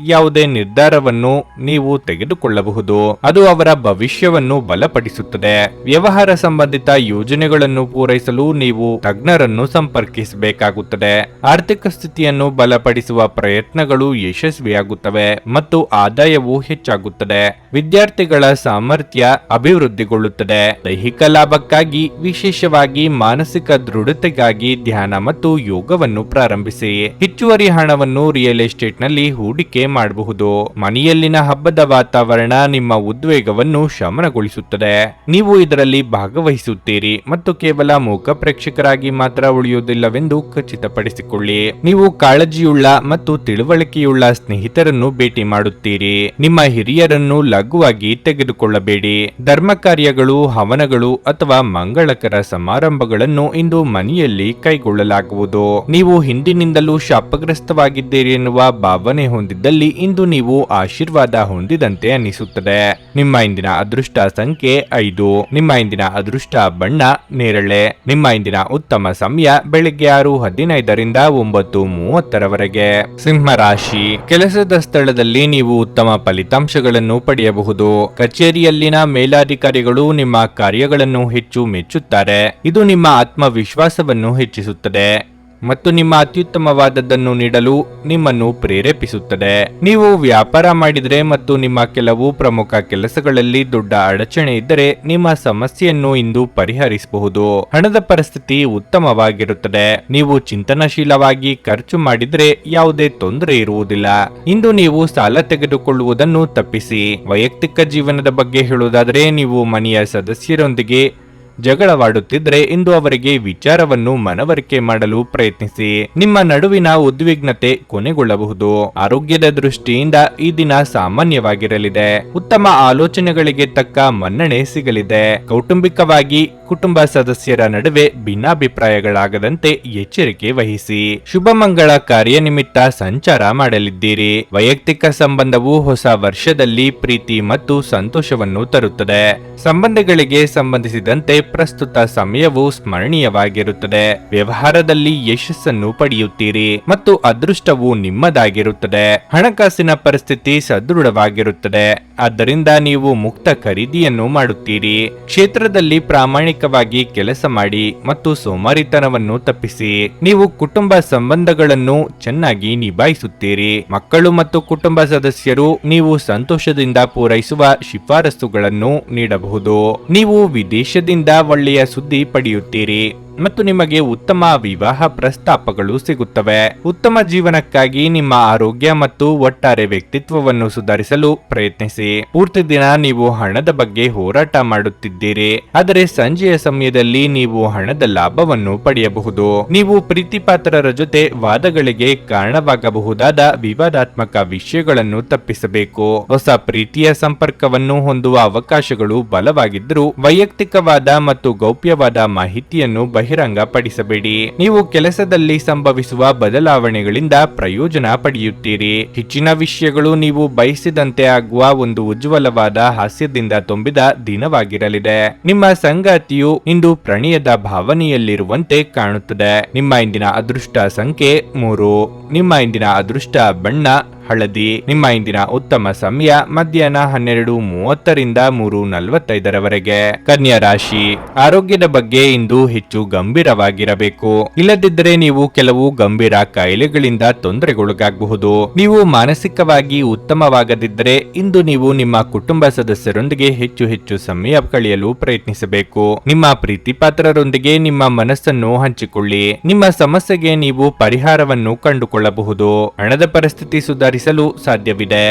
ಯಾವುದೇ ನಿರ್ಧಾರವನ್ನು ನೀವು ತೆಗೆದುಕೊಳ್ಳಬಹುದು. ಅದು ಅವರ ಭವಿಷ್ಯವನ್ನು ಬಲಪಡಿಸುತ್ತದೆ. ವ್ಯವಹಾರ ಸಂಬಂಧಿತ ಯೋಜನೆಗಳನ್ನು ಪೂರೈಸಲು ನೀವು ತಜ್ಞರನ್ನು ಸಂಪರ್ಕಿಸಬೇಕಾಗುತ್ತದೆ. ಆರ್ಥಿಕ ಸ್ಥಿತಿಯನ್ನು ಬಲಪಡಿಸುವ ಪ್ರಯತ್ನಗಳು ಯಶಸ್ವಿಯಾಗುತ್ತವೆ ಮತ್ತು ಆದಾಯವು ಹೆಚ್ಚಾಗುತ್ತದೆ. ವಿದ್ಯಾರ್ಥಿಗಳ ಸಾಮರ್ಥ್ಯ ಅಭಿವೃದ್ಧಿಗೊಳ್ಳುತ್ತದೆ. ದೈಹಿಕ ಲಾಭಕ್ಕಾಗಿ, ವಿಶೇಷವಾಗಿ ಮಾನಸಿಕ ದೃಢತೆಗಾಗಿ ಧ್ಯಾನ ಮತ್ತು ಯೋಗವನ್ನು ಪ್ರಾರಂಭಿಸಿ. ಹೆಚ್ಚುವರಿ ಹಣವನ್ನು ರಿಯಲ್ ಎಸ್ಟೇಟ್ನಲ್ಲಿ ಹೂಡಿಕೆ ಮಾಡಬಹುದು. ಮನೆಯಲ್ಲಿನ ಹಬ್ಬದ ವಾತಾವರಣ ನಿಮ್ಮ ಉದ್ವೇಗವನ್ನು ಶಮನಗೊಳಿಸುತ್ತದೆ. ನೀವು ಇದರಲ್ಲಿ ಭಾಗವಹಿಸುತ್ತೀರಿ ಮತ್ತು ಕೇವಲ ಮೂಕ ಪ್ರೇಕ್ಷಕರಾಗಿ ಮಾತ್ರ ಉಳಿಯುವುದಿಲ್ಲವೆಂದು ಖಚಿತಪಡಿಸಿಕೊಳ್ಳಿ. ನೀವು ಕಾಳಜಿಯುಳ್ಳ ಮತ್ತು ತಿಳುವಳಿಕೆಯುಳ್ಳ ಸ್ನೇಹಿತರನ್ನು ಭೇಟಿ ಮಾಡುತ್ತೀರಿ. ನಿಮ್ಮ ಹಿರಿಯರನ್ನು ಲಘುವಾಗಿ ತೆಗೆದುಕೊಳ್ಳಬೇಡಿ. ಧರ್ಮ ಕಾರ್ಯಗಳು, ಹವನಗಳು ಅಥವಾ ಮಂಗಳಕರ ಸಮಾರಂಭಗಳನ್ನು ಇಂದು ಮನೆಯಲ್ಲಿ ಕೈಗೊಳ್ಳಲಾಗುವುದು. ನೀವು ಹಿಂದಿನಿಂದಲೂ ಶಾಪಗ್ರಸ್ತವಾಗಿದ್ದೀರಿ ಎನ್ನುವ ಭಾವನೆ ಹೊಂದಿದ್ದಲ್ಲಿ ಇಂದು ನೀವು ಆಶೀರ್ವಾದ ಹೊಂದಿದಂತೆ ಅನಿಸುತ್ತದೆ. ನಿಮ್ಮ ಇಂದಿನ ಅದೃಷ್ಟ ಸಂಖ್ಯೆ 5. ನಿಮ್ಮ ಇಂದಿನ ಅದೃಷ್ಟ ಬಣ್ಣ ನೇರಳೆ. ನಿಮ್ಮ ಇಂದಿನ ಉತ್ತಮ ಸಮಯ ಬೆಳಿಗ್ಗೆ 6:15ರಿಂದ 9:30ರವರೆಗೆ. ಸಿಂಹ ರಾಶಿ. ಕೆಲಸದ ಸ್ಥಳದಲ್ಲಿ ನೀವು ಉತ್ತಮ ಫಲಿತಾಂಶಗಳನ್ನು ಪಡೆಯಬಹುದು. ಕಚೇರಿಯಲ್ಲಿನ ಮೇಲಾಧಿಕಾರಿಗಳು ನಿಮ್ಮ ಕಾರ್ಯಗಳನ್ನು ಹೆಚ್ಚು ಮೆಚ್ಚುತ್ತಾರೆ. ಇದು ನಿಮ್ಮ ಆತ್ಮವಿಶ್ವಾಸವನ್ನು ಹೆಚ್ಚಿಸುತ್ತದೆ ಮತ್ತು ನಿಮ್ಮ ಅತ್ಯುತ್ತಮವಾದದ್ದನ್ನು ನೀಡಲು ನಿಮ್ಮನ್ನು ಪ್ರೇರೇಪಿಸುತ್ತದೆ. ನೀವು ವ್ಯಾಪಾರ ಮಾಡಿದರೆ ಮತ್ತು ನಿಮ್ಮ ಕೆಲವು ಪ್ರಮುಖ ಕೆಲಸಗಳಲ್ಲಿ ದೊಡ್ಡ ಅಡಚಣೆ ಇದ್ದರೆ ನಿಮ್ಮ ಸಮಸ್ಯೆಯನ್ನು ಇಂದು ಪರಿಹರಿಸಬಹುದು. ಹಣದ ಪರಿಸ್ಥಿತಿ ಉತ್ತಮವಾಗಿರುತ್ತದೆ. ನೀವು ಚಿಂತನಶೀಲವಾಗಿ ಖರ್ಚು ಮಾಡಿದರೆ ಯಾವುದೇ ತೊಂದರೆ ಇರುವುದಿಲ್ಲ. ಇಂದು ನೀವು ಸಾಲ ತೆಗೆದುಕೊಳ್ಳುವುದನ್ನು ತಪ್ಪಿಸಿ. ವೈಯಕ್ತಿಕ ಜೀವನದ ಬಗ್ಗೆ ಹೇಳುವುದಾದರೆ ನೀವು ಮನೆಯ ಸದಸ್ಯರೊಂದಿಗೆ ಜಗಳವಾಡುತ್ತಿದ್ರೆ ಇಂದು ಅವರಿಗೆ ವಿಚಾರವನ್ನು ಮನವರಿಕೆ ಮಾಡಲು ಪ್ರಯತ್ನಿಸಿ. ನಿಮ್ಮ ನಡುವಿನ ಉದ್ವಿಗ್ನತೆ ಕೊನೆಗೊಳ್ಳಬಹುದು. ಆರೋಗ್ಯದ ದೃಷ್ಟಿಯಿಂದ ಈ ದಿನ ಸಾಮಾನ್ಯವಾಗಿರಲಿದೆ. ಉತ್ತಮ ಆಲೋಚನೆಗಳಿಗೆ ತಕ್ಕ ಮನ್ನಣೆ ಸಿಗಲಿದೆ. ಕೌಟುಂಬಿಕವಾಗಿ ಕುಟುಂಬ ಸದಸ್ಯರ ನಡುವೆ ಭಿನ್ನಾಭಿಪ್ರಾಯಗಳಾಗದಂತೆ ಎಚ್ಚರಿಕೆ ವಹಿಸಿ. ಶುಭ ಮಂಗಳ ಕಾರ್ಯನಿಮಿತ್ತ ಸಂಚಾರ ಮಾಡಲಿದ್ದೀರಿ. ವೈಯಕ್ತಿಕ ಸಂಬಂಧವು ಹೊಸ ವರ್ಷದಲ್ಲಿ ಪ್ರೀತಿ ಮತ್ತು ಸಂತೋಷವನ್ನು ತರುತ್ತದೆ. ಸಂಬಂಧಗಳಿಗೆ ಸಂಬಂಧಿಸಿದಂತೆ ಪ್ರಸ್ತುತ ಸಮಯವು ಸ್ಮರಣೀಯವಾಗಿರುತ್ತದೆ. ವ್ಯವಹಾರದಲ್ಲಿ ಯಶಸ್ಸನ್ನು ಪಡೆಯುತ್ತೀರಿ ಮತ್ತು ಅದೃಷ್ಟವು ನಿಮ್ಮದಾಗಿರುತ್ತದೆ. ಹಣಕಾಸಿನ ಪರಿಸ್ಥಿತಿ ಸದೃಢವಾಗಿರುತ್ತದೆ. ಆದ್ದರಿಂದ ನೀವು ಮುಕ್ತ ಖರೀದಿಯನ್ನು ಮಾಡುತ್ತೀರಿ. ಕ್ಷೇತ್ರದಲ್ಲಿ ಪ್ರಾಮಾಣಿಕವಾಗಿ ಕೆಲಸ ಮಾಡಿ ಮತ್ತು ಸೋಮಾರಿತನವನ್ನು ತಪ್ಪಿಸಿ. ನೀವು ಕುಟುಂಬ ಸಂಬಂಧಗಳನ್ನು ಚೆನ್ನಾಗಿ ನಿಭಾಯಿಸುತ್ತೀರಿ. ಮಕ್ಕಳು ಮತ್ತು ಕುಟುಂಬ ಸದಸ್ಯರು ನೀವು ಸಂತೋಷದಿಂದ ಪೂರೈಸುವ ಶಿಫಾರಸುಗಳನ್ನು ನೀಡಬಹುದು. ನೀವು ವಿದೇಶದಿಂದ ಒಳ್ಳೆಯ ಸುದ್ದಿ ಪಡೆಯುತ್ತೀರಿ ಮತ್ತು ನಿಮಗೆ ಉತ್ತಮ ವಿವಾಹ ಪ್ರಸ್ತಾಪಗಳು ಸಿಗುತ್ತವೆ. ಉತ್ತಮ ಜೀವನಕ್ಕಾಗಿ ನಿಮ್ಮ ಆರೋಗ್ಯ ಮತ್ತು ಒಟ್ಟಾರೆ ವ್ಯಕ್ತಿತ್ವವನ್ನು ಸುಧಾರಿಸಲು ಪ್ರಯತ್ನಿಸಿ. ಪೂರ್ತಿ ದಿನ ನೀವು ಹಣದ ಬಗ್ಗೆ ಹೋರಾಟ ಮಾಡುತ್ತಿದ್ದೀರಿ, ಆದರೆ ಸಂಜೆಯ ಸಮಯದಲ್ಲಿ ನೀವು ಹಣದ ಲಾಭವನ್ನು ಪಡೆಯಬಹುದು. ನೀವು ಪ್ರೀತಿಪಾತ್ರರ ಜೊತೆ ವಾದಗಳಿಗೆ ಕಾರಣವಾಗಬಹುದಾದ ವಿವಾದಾತ್ಮಕ ವಿಷಯಗಳನ್ನು ತಪ್ಪಿಸಬೇಕು. ಹೊಸ ಪ್ರೀತಿಯ ಸಂಪರ್ಕವನ್ನು ಹೊಂದುವ ಅವಕಾಶಗಳು ಬಲವಾಗಿದ್ದರೂ ವೈಯಕ್ತಿಕವಾದ ಮತ್ತು ಗೌಪ್ಯವಾದ ಮಾಹಿತಿಯನ್ನು ಬಹಿರಂಗಪಡಿಸಬೇಡಿ. ನೀವು ಕೆಲಸದಲ್ಲಿ ಸಂಭವಿಸುವ ಬದಲಾವಣೆಗಳಿಂದ ಪ್ರಯೋಜನ ಪಡೆಯುತ್ತೀರಿ. ಹೆಚ್ಚಿನ ವಿಷಯಗಳು ನೀವು ಬಯಸಿದಂತೆ ಆಗುವ ಒಂದು ಉಜ್ವಲವಾದ ಹಾಸ್ಯದಿಂದ ತುಂಬಿದ ದಿನವಾಗಿರಲಿದೆ. ನಿಮ್ಮ ಸಂಗಾತಿಯು ಇಂದು ಪ್ರಣಯದ ಭಾವನೆಯಲ್ಲಿರುವಂತೆ ಕಾಣುತ್ತದೆ. ನಿಮ್ಮ ಇಂದಿನ ಅದೃಷ್ಟ ಸಂಖ್ಯೆ 3. ನಿಮ್ಮ ಇಂದಿನ ಅದೃಷ್ಟ ಬಣ್ಣ ಹಳದಿ. ನಿಮ್ಮ ಇಂದಿನ ಉತ್ತಮ ಸಮಯ ಮಧ್ಯಾಹ್ನ 12:30ರಿಂದ 3:45ರವರೆಗೆ. ಕನ್ಯಾ ರಾಶಿ, ಆರೋಗ್ಯದ ಬಗ್ಗೆ ಇಂದು ಹೆಚ್ಚು ಗಂಭೀರವಾಗಿರಬೇಕು. ಇಲ್ಲದಿದ್ದರೆ ನೀವು ಕೆಲವು ಗಂಭೀರ ಕಾಯಿಲೆಗಳಿಂದ ತೊಂದರೆಗೊಳಗಾಗಬಹುದು. ನೀವು ಮಾನಸಿಕವಾಗಿ ಉತ್ತಮವಾಗದಿದ್ದರೆ ಇಂದು ನೀವು ನಿಮ್ಮ ಕುಟುಂಬ ಸದಸ್ಯರೊಂದಿಗೆ ಹೆಚ್ಚು ಸಮಯ ಕಳೆಯಲು ಪ್ರಯತ್ನಿಸಬೇಕು. ನಿಮ್ಮ ಪ್ರೀತಿ ಪಾತ್ರರೊಂದಿಗೆ ನಿಮ್ಮ ಮನಸ್ಸನ್ನು ಹಂಚಿಕೊಳ್ಳಿ. ನಿಮ್ಮ ಸಮಸ್ಯೆಗೆ ನೀವು ಪರಿಹಾರವನ್ನು ಕಂಡುಕೊಳ್ಳಬಹುದು. ಹಣದ ಪರಿಸ್ಥಿತಿ ಸುಧಾರಿಸಲು ಸಾಧ್ಯವಿದೆ.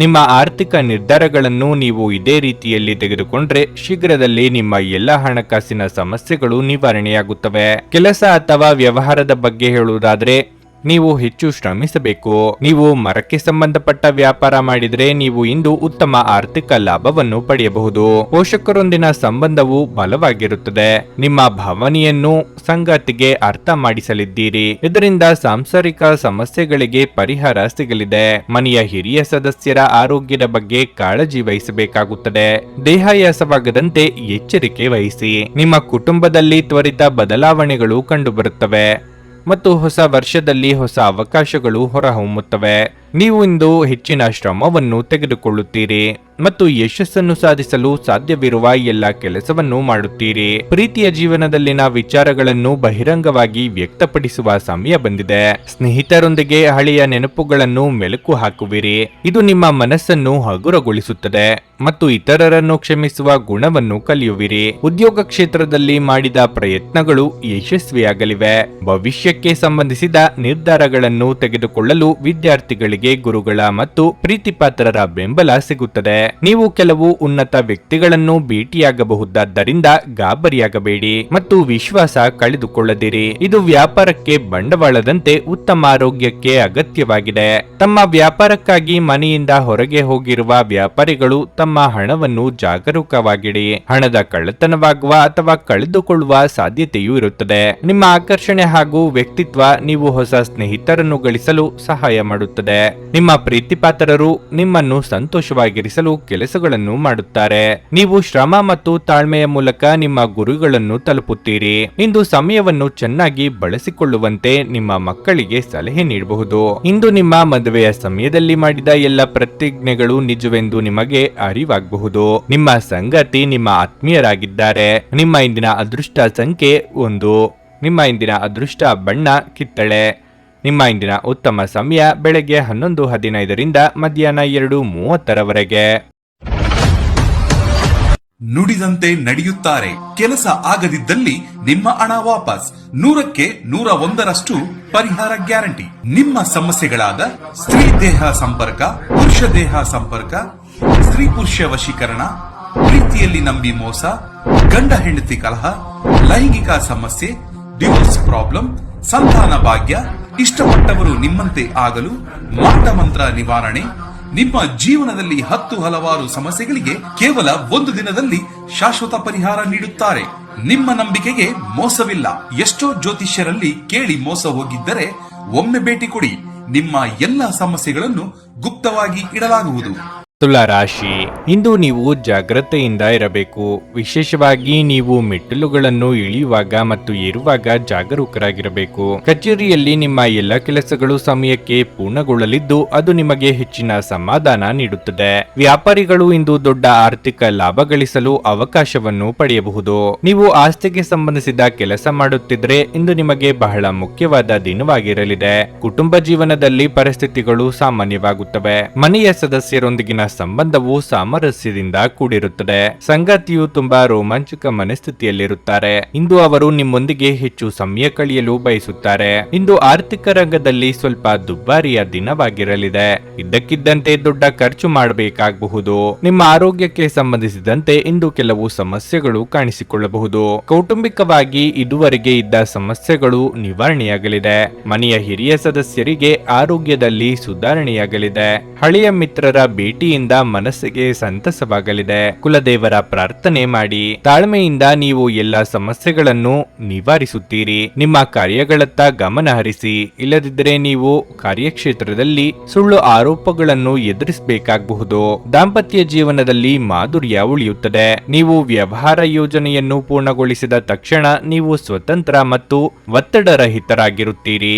ನಿಮ್ಮ ಆರ್ಥಿಕ ನಿರ್ಧಾರಗಳನ್ನು ನೀವು ಇದೇ ರೀತಿಯಲ್ಲಿ ತೆಗೆದುಕೊಂಡ್ರೆ ಶೀಘ್ರದಲ್ಲಿ ನಿಮ್ಮ ಎಲ್ಲ ಹಣಕಾಸಿನ ಸಮಸ್ಯೆಗಳು ನಿವಾರಣೆಯಾಗುತ್ತವೆ. ಕೆಲಸ ಅಥವಾ ವ್ಯವಹಾರದ ಬಗ್ಗೆ ಹೇಳುವುದಾದ್ರೆ ನೀವು ಹೆಚ್ಚು ಶ್ರಮಿಸಬೇಕು. ನೀವು ಮರಕ್ಕೆ ಸಂಬಂಧಪಟ್ಟ ವ್ಯಾಪಾರ ಮಾಡಿದ್ರೆ ನೀವು ಇಂದು ಉತ್ತಮ ಆರ್ಥಿಕ ಲಾಭವನ್ನು ಪಡೆಯಬಹುದು. ಪೋಷಕರೊಂದಿನ ಸಂಬಂಧವು ಬಲವಾಗಿರುತ್ತದೆ. ನಿಮ್ಮ ಭಾವನೆಯನ್ನು ಸಂಗಾತಿಗೆ ಅರ್ಥ ಮಾಡಿಸಲಿದ್ದೀರಿ. ಇದರಿಂದ ಸಾಂಸಾರಿಕ ಸಮಸ್ಯೆಗಳಿಗೆ ಪರಿಹಾರ ಸಿಗಲಿದೆ. ಮನೆಯ ಹಿರಿಯ ಸದಸ್ಯರ ಆರೋಗ್ಯದ ಬಗ್ಗೆ ಕಾಳಜಿ ವಹಿಸಬೇಕಾಗುತ್ತದೆ. ದೇಹಾಯಾಸವಾಗದಂತೆ ಎಚ್ಚರಿಕೆ ವಹಿಸಿ. ನಿಮ್ಮ ಕುಟುಂಬದಲ್ಲಿ ತ್ವರಿತ ಬದಲಾವಣೆಗಳು ಕಂಡುಬರುತ್ತವೆ ಮತ್ತು ಹೊಸ ವರ್ಷದಲ್ಲಿ ಹೊಸ ಅವಕಾಶಗಳು ಹೊರಹೊಮ್ಮುತ್ತವೆ. ನೀವು ಇಂದು ಹೆಚ್ಚಿನ ಶ್ರಮವನ್ನು ತೆಗೆದುಕೊಳ್ಳುತ್ತೀರಿ ಮತ್ತು ಯಶಸ್ಸನ್ನು ಸಾಧಿಸಲು ಸಾಧ್ಯವಿರುವ ಎಲ್ಲ ಕೆಲಸವನ್ನು ಮಾಡುತ್ತೀರಿ. ಪ್ರೀತಿಯ ಜೀವನದಲ್ಲಿನ ವಿಚಾರಗಳನ್ನು ಬಹಿರಂಗವಾಗಿ ವ್ಯಕ್ತಪಡಿಸುವ ಸಮಯ ಬಂದಿದೆ. ಸ್ನೇಹಿತರೊಂದಿಗೆ ಹಳೆಯ ನೆನಪುಗಳನ್ನು ಮೆಲುಕು ಹಾಕುವಿರಿ. ಇದು ನಿಮ್ಮ ಮನಸ್ಸನ್ನು ಹಗುರಗೊಳಿಸುತ್ತದೆ ಮತ್ತು ಇತರರನ್ನು ಕ್ಷಮಿಸುವ ಗುಣವನ್ನು ಕಲಿಯುವಿರಿ. ಉದ್ಯೋಗ ಕ್ಷೇತ್ರದಲ್ಲಿ ಮಾಡಿದ ಪ್ರಯತ್ನಗಳು ಯಶಸ್ವಿಯಾಗಲಿವೆ. ಭವಿಷ್ಯಕ್ಕೆ ಸಂಬಂಧಿಸಿದ ನಿರ್ಧಾರಗಳನ್ನು ತೆಗೆದುಕೊಳ್ಳಲು ವಿದ್ಯಾರ್ಥಿಗಳಿಗೆ ಗುರುಗಳ ಮತ್ತು ಪ್ರೀತಿಪಾತ್ರರ ಬೆಂಬಲ ಸಿಗುತ್ತದೆ. ನೀವು ಕೆಲವು ಉನ್ನತ ವ್ಯಕ್ತಿಗಳನ್ನು ಭೇಟಿಯಾಗಬಹುದಾದ್ದರಿಂದ ಗಾಬರಿಯಾಗಬೇಡಿ ಮತ್ತು ವಿಶ್ವಾಸ ಕಳೆದುಕೊಳ್ಳದಿರಿ. ಇದು ವ್ಯಾಪಾರಕ್ಕೆ ಬಂಡವಾಳದಂತೆ ಉತ್ತಮ ಆರೋಗ್ಯಕ್ಕೆ ಅಗತ್ಯವಾಗಿದೆ. ತಮ್ಮ ವ್ಯಾಪಾರಕ್ಕಾಗಿ ಮನೆಯಿಂದ ಹೊರಗೆ ಹೋಗಿರುವ ವ್ಯಾಪಾರಿಗಳು ತಮ್ಮ ಹಣವನ್ನು ಜಾಗರೂಕವಾಗಿಡಿ. ಹಣದ ಕಳ್ಳತನವಾಗುವ ಅಥವಾ ಕಳೆದುಕೊಳ್ಳುವ ಸಾಧ್ಯತೆಯೂ ಇರುತ್ತದೆ. ನಿಮ್ಮ ಆಕರ್ಷಣೆ ಹಾಗೂ ವ್ಯಕ್ತಿತ್ವ ನೀವು ಹೊಸ ಸ್ನೇಹಿತರನ್ನು ಗಳಿಸಲು ಸಹಾಯ ಮಾಡುತ್ತದೆ. ನಿಮ್ಮ ಪ್ರೀತಿಪಾತ್ರರು ನಿಮ್ಮನ್ನು ಸಂತೋಷವಾಗಿರಿಸಲು ಕೆಲಸಗಳನ್ನು ಮಾಡುತ್ತಾರೆ. ನೀವು ಶ್ರಮ ಮತ್ತು ತಾಳ್ಮೆಯ ಮೂಲಕ ನಿಮ್ಮ ಗುರಿಗಳನ್ನು ತಲುಪುತ್ತೀರಿ. ಇಂದು ಸಮಯವನ್ನು ಚೆನ್ನಾಗಿ ಬಳಸಿಕೊಳ್ಳುವಂತೆ ನಿಮ್ಮ ಮಕ್ಕಳಿಗೆ ಸಲಹೆ ನೀಡಬಹುದು. ಇಂದು ನಿಮ್ಮ ಮದುವೆಯ ಸಮಯದಲ್ಲಿ ಮಾಡಿದ ಎಲ್ಲ ಪ್ರತಿಜ್ಞೆಗಳು ನಿಜವೆಂದು ನಿಮಗೆ ಅರಿವಾಗಬಹುದು. ನಿಮ್ಮ ಸಂಗಾತಿ ನಿಮ್ಮ ಆತ್ಮೀಯರಾಗಿದ್ದಾರೆ. ನಿಮ್ಮ ಇಂದಿನ ಅದೃಷ್ಟ ಸಂಖ್ಯೆ 1. ನಿಮ್ಮ ಇಂದಿನ ಅದೃಷ್ಟ ಬಣ್ಣ ಕಿತ್ತಳೆ. ನಿಮ್ಮ ಇಂದಿನ ಉತ್ತಮ ಸಮಯ ಬೆಳಗ್ಗೆ 11:15ರಿಂದ ಮಧ್ಯಾಹ್ನ 2:30ರವರೆಗೆ. ನುಡಿದಂತೆ ನಡೆಯುತ್ತಾರೆ. ಕೆಲಸ ಆಗದಿದ್ದಲ್ಲಿ ನಿಮ್ಮ ಹಣ ವಾಪಸ್. 100ಕ್ಕೆ 101ರಷ್ಟು ಪರಿಹಾರ ಗ್ಯಾರಂಟಿ. ನಿಮ್ಮ ಸಮಸ್ಯೆಗಳಾದ ಸ್ತ್ರೀ ದೇಹ ಸಂಪರ್ಕ, ಪುರುಷ ದೇಹ ಸಂಪರ್ಕ, ಸ್ತ್ರೀ ಪುರುಷ ವಶೀಕರಣ, ಪ್ರೀತಿಯಲ್ಲಿ ನಂಬಿ ಮೋಸ, ಗಂಡ ಹೆಂಡತಿ ಕಲಹ, ಲೈಂಗಿಕ ಸಮಸ್ಯೆ, ಡಿವೋರ್ಸ್ ಪ್ರಾಬ್ಲಮ್, ಸಂತಾನ ಭಾಗ್ಯ, ಇಷ್ಟಪಟ್ಟವರು ನಿಮ್ಮಂತೆ ಆಗಲು, ಮಾಟ ಮಂತ್ರ ನಿವಾರಣೆ, ನಿಮ್ಮ ಜೀವನದಲ್ಲಿ 10 ಹಲವಾರು ಸಮಸ್ಯೆಗಳಿಗೆ ಕೇವಲ 1 ದಿನದಲ್ಲಿ ಶಾಶ್ವತ ಪರಿಹಾರ ನೀಡುತ್ತಾರೆ. ನಿಮ್ಮ ನಂಬಿಕೆಗೆ ಮೋಸವಿಲ್ಲ. ಎಷ್ಟೋ ಜ್ಯೋತಿಷ್ಯರಲ್ಲಿ ಕೇಳಿ ಮೋಸ ಹೋಗಿದ್ದರೆ ಒಮ್ಮೆ ಭೇಟಿ ಕೊಡಿ. ನಿಮ್ಮ ಎಲ್ಲ ಸಮಸ್ಯೆಗಳನ್ನು ಗುಪ್ತವಾಗಿ ಇಡಲಾಗುವುದು. ತುಲಾ ರಾಶಿ, ಇಂದು ನೀವು ಜಾಗ್ರತೆಯಿಂದ ಇರಬೇಕು. ವಿಶೇಷವಾಗಿ ನೀವು ಮೆಟ್ಟಿಲುಗಳನ್ನು ಇಳಿಯುವಾಗ ಮತ್ತು ಏರುವಾಗ ಜಾಗರೂಕರಾಗಿರಬೇಕು. ಕಚೇರಿಯಲ್ಲಿ ನಿಮ್ಮ ಎಲ್ಲ ಕೆಲಸಗಳು ಸಮಯಕ್ಕೆ ಪೂರ್ಣಗೊಳ್ಳಲಿದ್ದು ಅದು ನಿಮಗೆ ಹೆಚ್ಚಿನ ಸಮಾಧಾನ ನೀಡುತ್ತದೆ. ವ್ಯಾಪಾರಿಗಳು ಇಂದು ದೊಡ್ಡ ಆರ್ಥಿಕ ಲಾಭ ಗಳಿಸಲು ಅವಕಾಶವನ್ನು ಪಡೆಯಬಹುದು. ನೀವು ಆಸ್ತಿಗೆ ಸಂಬಂಧಿಸಿದ ಕೆಲಸ ಮಾಡುತ್ತಿದ್ರೆ ಇಂದು ನಿಮಗೆ ಬಹಳ ಮುಖ್ಯವಾದ ದಿನವಾಗಿರಲಿದೆ. ಕುಟುಂಬ ಜೀವನದಲ್ಲಿ ಪರಿಸ್ಥಿತಿಗಳು ಸಾಮಾನ್ಯವಾಗುತ್ತವೆ. ಮನೆಯ ಸದಸ್ಯರೊಂದಿಗಿನ ಸಂಬಂಧವು ಸಾಮರಸ್ಯದಿಂದ ಕೂಡಿರುತ್ತದೆ. ಸಂಗಾತಿಯು ತುಂಬಾ ರೋಮಾಂಚಕ ಮನಸ್ಥಿತಿಯಲ್ಲಿರುತ್ತಾರೆ. ಇಂದು ಅವರು ನಿಮ್ಮೊಂದಿಗೆ ಹೆಚ್ಚು ಸಮಯ ಕಳೆಯಲು ಬಯಸುತ್ತಾರೆ. ಇಂದು ಆರ್ಥಿಕ ರಂಗದಲ್ಲಿ ಸ್ವಲ್ಪ ದುಬಾರಿಯ ದಿನವಾಗಿರಲಿದೆ. ಇದ್ದಕ್ಕಿದ್ದಂತೆ ದೊಡ್ಡ ಖರ್ಚು ಮಾಡಬೇಕಾಗಬಹುದು. ನಿಮ್ಮ ಆರೋಗ್ಯಕ್ಕೆ ಸಂಬಂಧಿಸಿದಂತೆ ಇಂದು ಕೆಲವು ಸಮಸ್ಯೆಗಳು ಕಾಣಿಸಿಕೊಳ್ಳಬಹುದು. ಕೌಟುಂಬಿಕವಾಗಿ ಇದುವರೆಗೆ ಇದ್ದ ಸಮಸ್ಯೆಗಳು ನಿವಾರಣೆಯಾಗಲಿದೆ. ಮನೆಯ ಹಿರಿಯ ಸದಸ್ಯರಿಗೆ ಆರೋಗ್ಯದಲ್ಲಿ ಸುಧಾರಣೆಯಾಗಲಿದೆ. ಹಳೆಯ ಮಿತ್ರರ ಭೇಟಿಯಿಂದ ಮನಸ್ಸಿಗೆ ಸಂತಸವಾಗಲಿದೆ. ಕುಲದೇವರ ಪ್ರಾರ್ಥನೆ ಮಾಡಿ. ತಾಳ್ಮೆಯಿಂದ ನೀವು ಎಲ್ಲ ಸಮಸ್ಯೆಗಳನ್ನು ನಿವಾರಿಸುತ್ತೀರಿ. ನಿಮ್ಮ ಕಾರ್ಯಗಳತ್ತ ಗಮನ ಹರಿಸಿ. ಇಲ್ಲದಿದ್ದರೆ ನೀವು ಕಾರ್ಯಕ್ಷೇತ್ರದಲ್ಲಿ ಸುಳ್ಳು ಆರೋಪಗಳನ್ನು ಎದುರಿಸಬೇಕಾಗಬಹುದು. ದಾಂಪತ್ಯ ಜೀವನದಲ್ಲಿ ಮಾಧುರ್ಯ ಉಳಿಯುತ್ತದೆ. ನೀವು ವ್ಯವಹಾರ ಯೋಜನೆಯನ್ನು ಪೂರ್ಣಗೊಳಿಸಿದ ತಕ್ಷಣ ನೀವು ಸ್ವತಂತ್ರ ಮತ್ತು ಒತ್ತಡರಹಿತರಾಗಿರುತ್ತೀರಿ.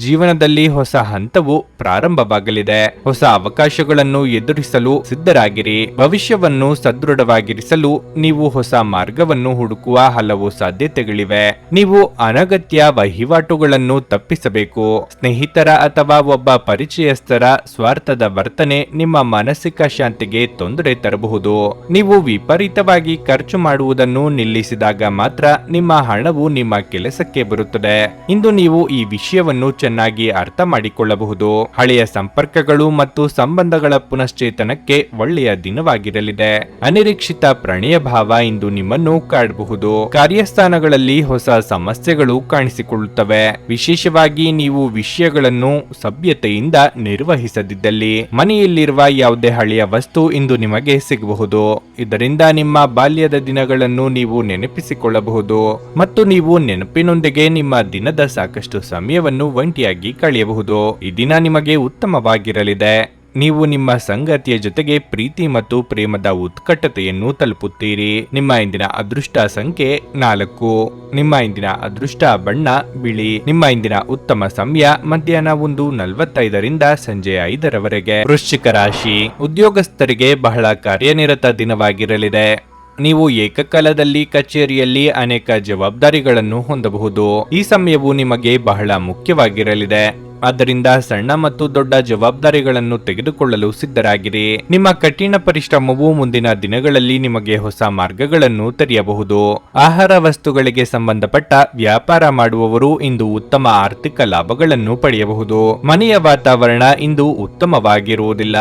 ಜೀವನದಲ್ಲಿ ಹೊಸ ಹಂತವು ಪ್ರಾರಂಭವಾಗಲಿದೆ. ಹೊಸ ಅವಕಾಶಗಳನ್ನು ಎದುರಿಸಲು ಸಿದ್ಧರಾಗಿರಿ. ಭವಿಷ್ಯವನ್ನು ಸದೃಢವಾಗಿರಿಸಲು ನೀವು ಹೊಸ ಮಾರ್ಗವನ್ನು ಹುಡುಕುವ ಹಲವು ಸಾಧ್ಯತೆಗಳಿವೆ. ನೀವು ಅನಗತ್ಯ ವಹಿವಾಟುಗಳನ್ನು ತಪ್ಪಿಸಬೇಕು. ಸ್ನೇಹಿತರ ಅಥವಾ ಒಬ್ಬ ಪರಿಚಯಸ್ಥರ ಸ್ವಾರ್ಥದ ವರ್ತನೆ ನಿಮ್ಮ ಮಾನಸಿಕ ಶಾಂತಿಗೆ ತೊಂದರೆ ತರಬಹುದು. ನೀವು ವಿಪರೀತವಾಗಿ ಖರ್ಚು ಮಾಡುವುದನ್ನು ನಿಲ್ಲಿಸಿದಾಗ ಮಾತ್ರ ನಿಮ್ಮ ಹಣವು ನಿಮ್ಮ ಕೆಲಸಕ್ಕೆ ಬರುತ್ತದೆ. ಇಂದು ನೀವು ಈ ವಿಷಯವನ್ನು ಚೆನ್ನಾಗಿ ಅರ್ಥ ಮಾಡಿಕೊಳ್ಳಬಹುದು. ಹಳೆಯ ಸಂಪರ್ಕಗಳು ಮತ್ತು ಸಂಬಂಧಗಳ ಪುನಶ್ಚೇತನಕ್ಕೆ ಒಳ್ಳೆಯ ದಿನವಾಗಿರಲಿದೆ. ಅನಿರೀಕ್ಷಿತ ಪ್ರಣಯ ಭಾವ ಇಂದು ನಿಮ್ಮನ್ನು ಕಾಡಬಹುದು. ಕಾರ್ಯಸ್ಥಾನಗಳಲ್ಲಿ ಹೊಸ ಸಮಸ್ಯೆಗಳು ಕಾಣಿಸಿಕೊಳ್ಳುತ್ತವೆ. ವಿಶೇಷವಾಗಿ ನೀವು ವಿಷಯಗಳನ್ನು ಸಭ್ಯತೆಯಿಂದ ನಿರ್ವಹಿಸದಿದ್ದಲ್ಲಿ. ಮನೆಯಲ್ಲಿರುವ ಯಾವುದೇ ಹಳೆಯ ವಸ್ತು ಇಂದು ನಿಮಗೆ ಸಿಗಬಹುದು. ಇದರಿಂದ ನಿಮ್ಮ ಬಾಲ್ಯದ ದಿನಗಳನ್ನು ನೀವು ನೆನಪಿಸಿಕೊಳ್ಳಬಹುದು ಮತ್ತು ನೀವು ನೆನಪಿನೊಂದಿಗೆ ನಿಮ್ಮ ದಿನದ ಸಾಕಷ್ಟು ಸಮಯವನ್ನು ಒಂಟಿಯಾಗಿ ಕಳೆಯಬಹುದು. ಈ ದಿನ ನಿಮಗೆ ಉತ್ತಮವಾಗಿರಲಿದೆ. ನೀವು ನಿಮ್ಮ ಸಂಗಾತಿಯ ಜೊತೆಗೆ ಪ್ರೀತಿ ಮತ್ತು ಪ್ರೇಮದ ಉತ್ಕಟತೆಯನ್ನು ತಲುಪುತ್ತೀರಿ. ನಿಮ್ಮ ಇಂದಿನ ಅದೃಷ್ಟ ಸಂಖ್ಯೆ 4. ನಿಮ್ಮ ಇಂದಿನ ಅದೃಷ್ಟ ಬಣ್ಣ ಬಿಳಿ. ನಿಮ್ಮ ಇಂದಿನ ಉತ್ತಮ ಸಮಯ ಮಧ್ಯಾಹ್ನ 1:45ರಿಂದ ಸಂಜೆ 5ರವರೆಗೆ. ವೃಶ್ಚಿಕ ರಾಶಿ, ಉದ್ಯೋಗಸ್ಥರಿಗೆ ಬಹಳ ಕಾರ್ಯನಿರತ ದಿನವಾಗಿರಲಿದೆ. ನೀವು ಏಕಕಾಲದಲ್ಲಿ ಕಚೇರಿಯಲ್ಲಿ ಅನೇಕ ಜವಾಬ್ದಾರಿಗಳನ್ನು ಹೊಂದಬಹುದು. ಈ ಸಮಯವು ನಿಮಗೆ ಬಹಳ ಮುಖ್ಯವಾಗಿರಲಿದೆ. ಆದ್ದರಿಂದ ಸಣ್ಣ ಮತ್ತು ದೊಡ್ಡ ಜವಾಬ್ದಾರಿಗಳನ್ನು ತೆಗೆದುಕೊಳ್ಳಲು ಸಿದ್ಧರಾಗಿರಿ. ನಿಮ್ಮ ಕಠಿಣ ಪರಿಶ್ರಮವು ಮುಂದಿನ ದಿನಗಳಲ್ಲಿ ನಿಮಗೆ ಹೊಸ ಮಾರ್ಗಗಳನ್ನು ತೆರೆಯಬಹುದು. ಆಹಾರ ವಸ್ತುಗಳಿಗೆ ಸಂಬಂಧಪಟ್ಟ ವ್ಯಾಪಾರ ಮಾಡುವವರು ಇಂದು ಉತ್ತಮ ಆರ್ಥಿಕ ಲಾಭಗಳನ್ನು ಪಡೆಯಬಹುದು. ಮನೆಯ ವಾತಾವರಣ ಇಂದು ಉತ್ತಮವಾಗಿರುವುದಿಲ್ಲ.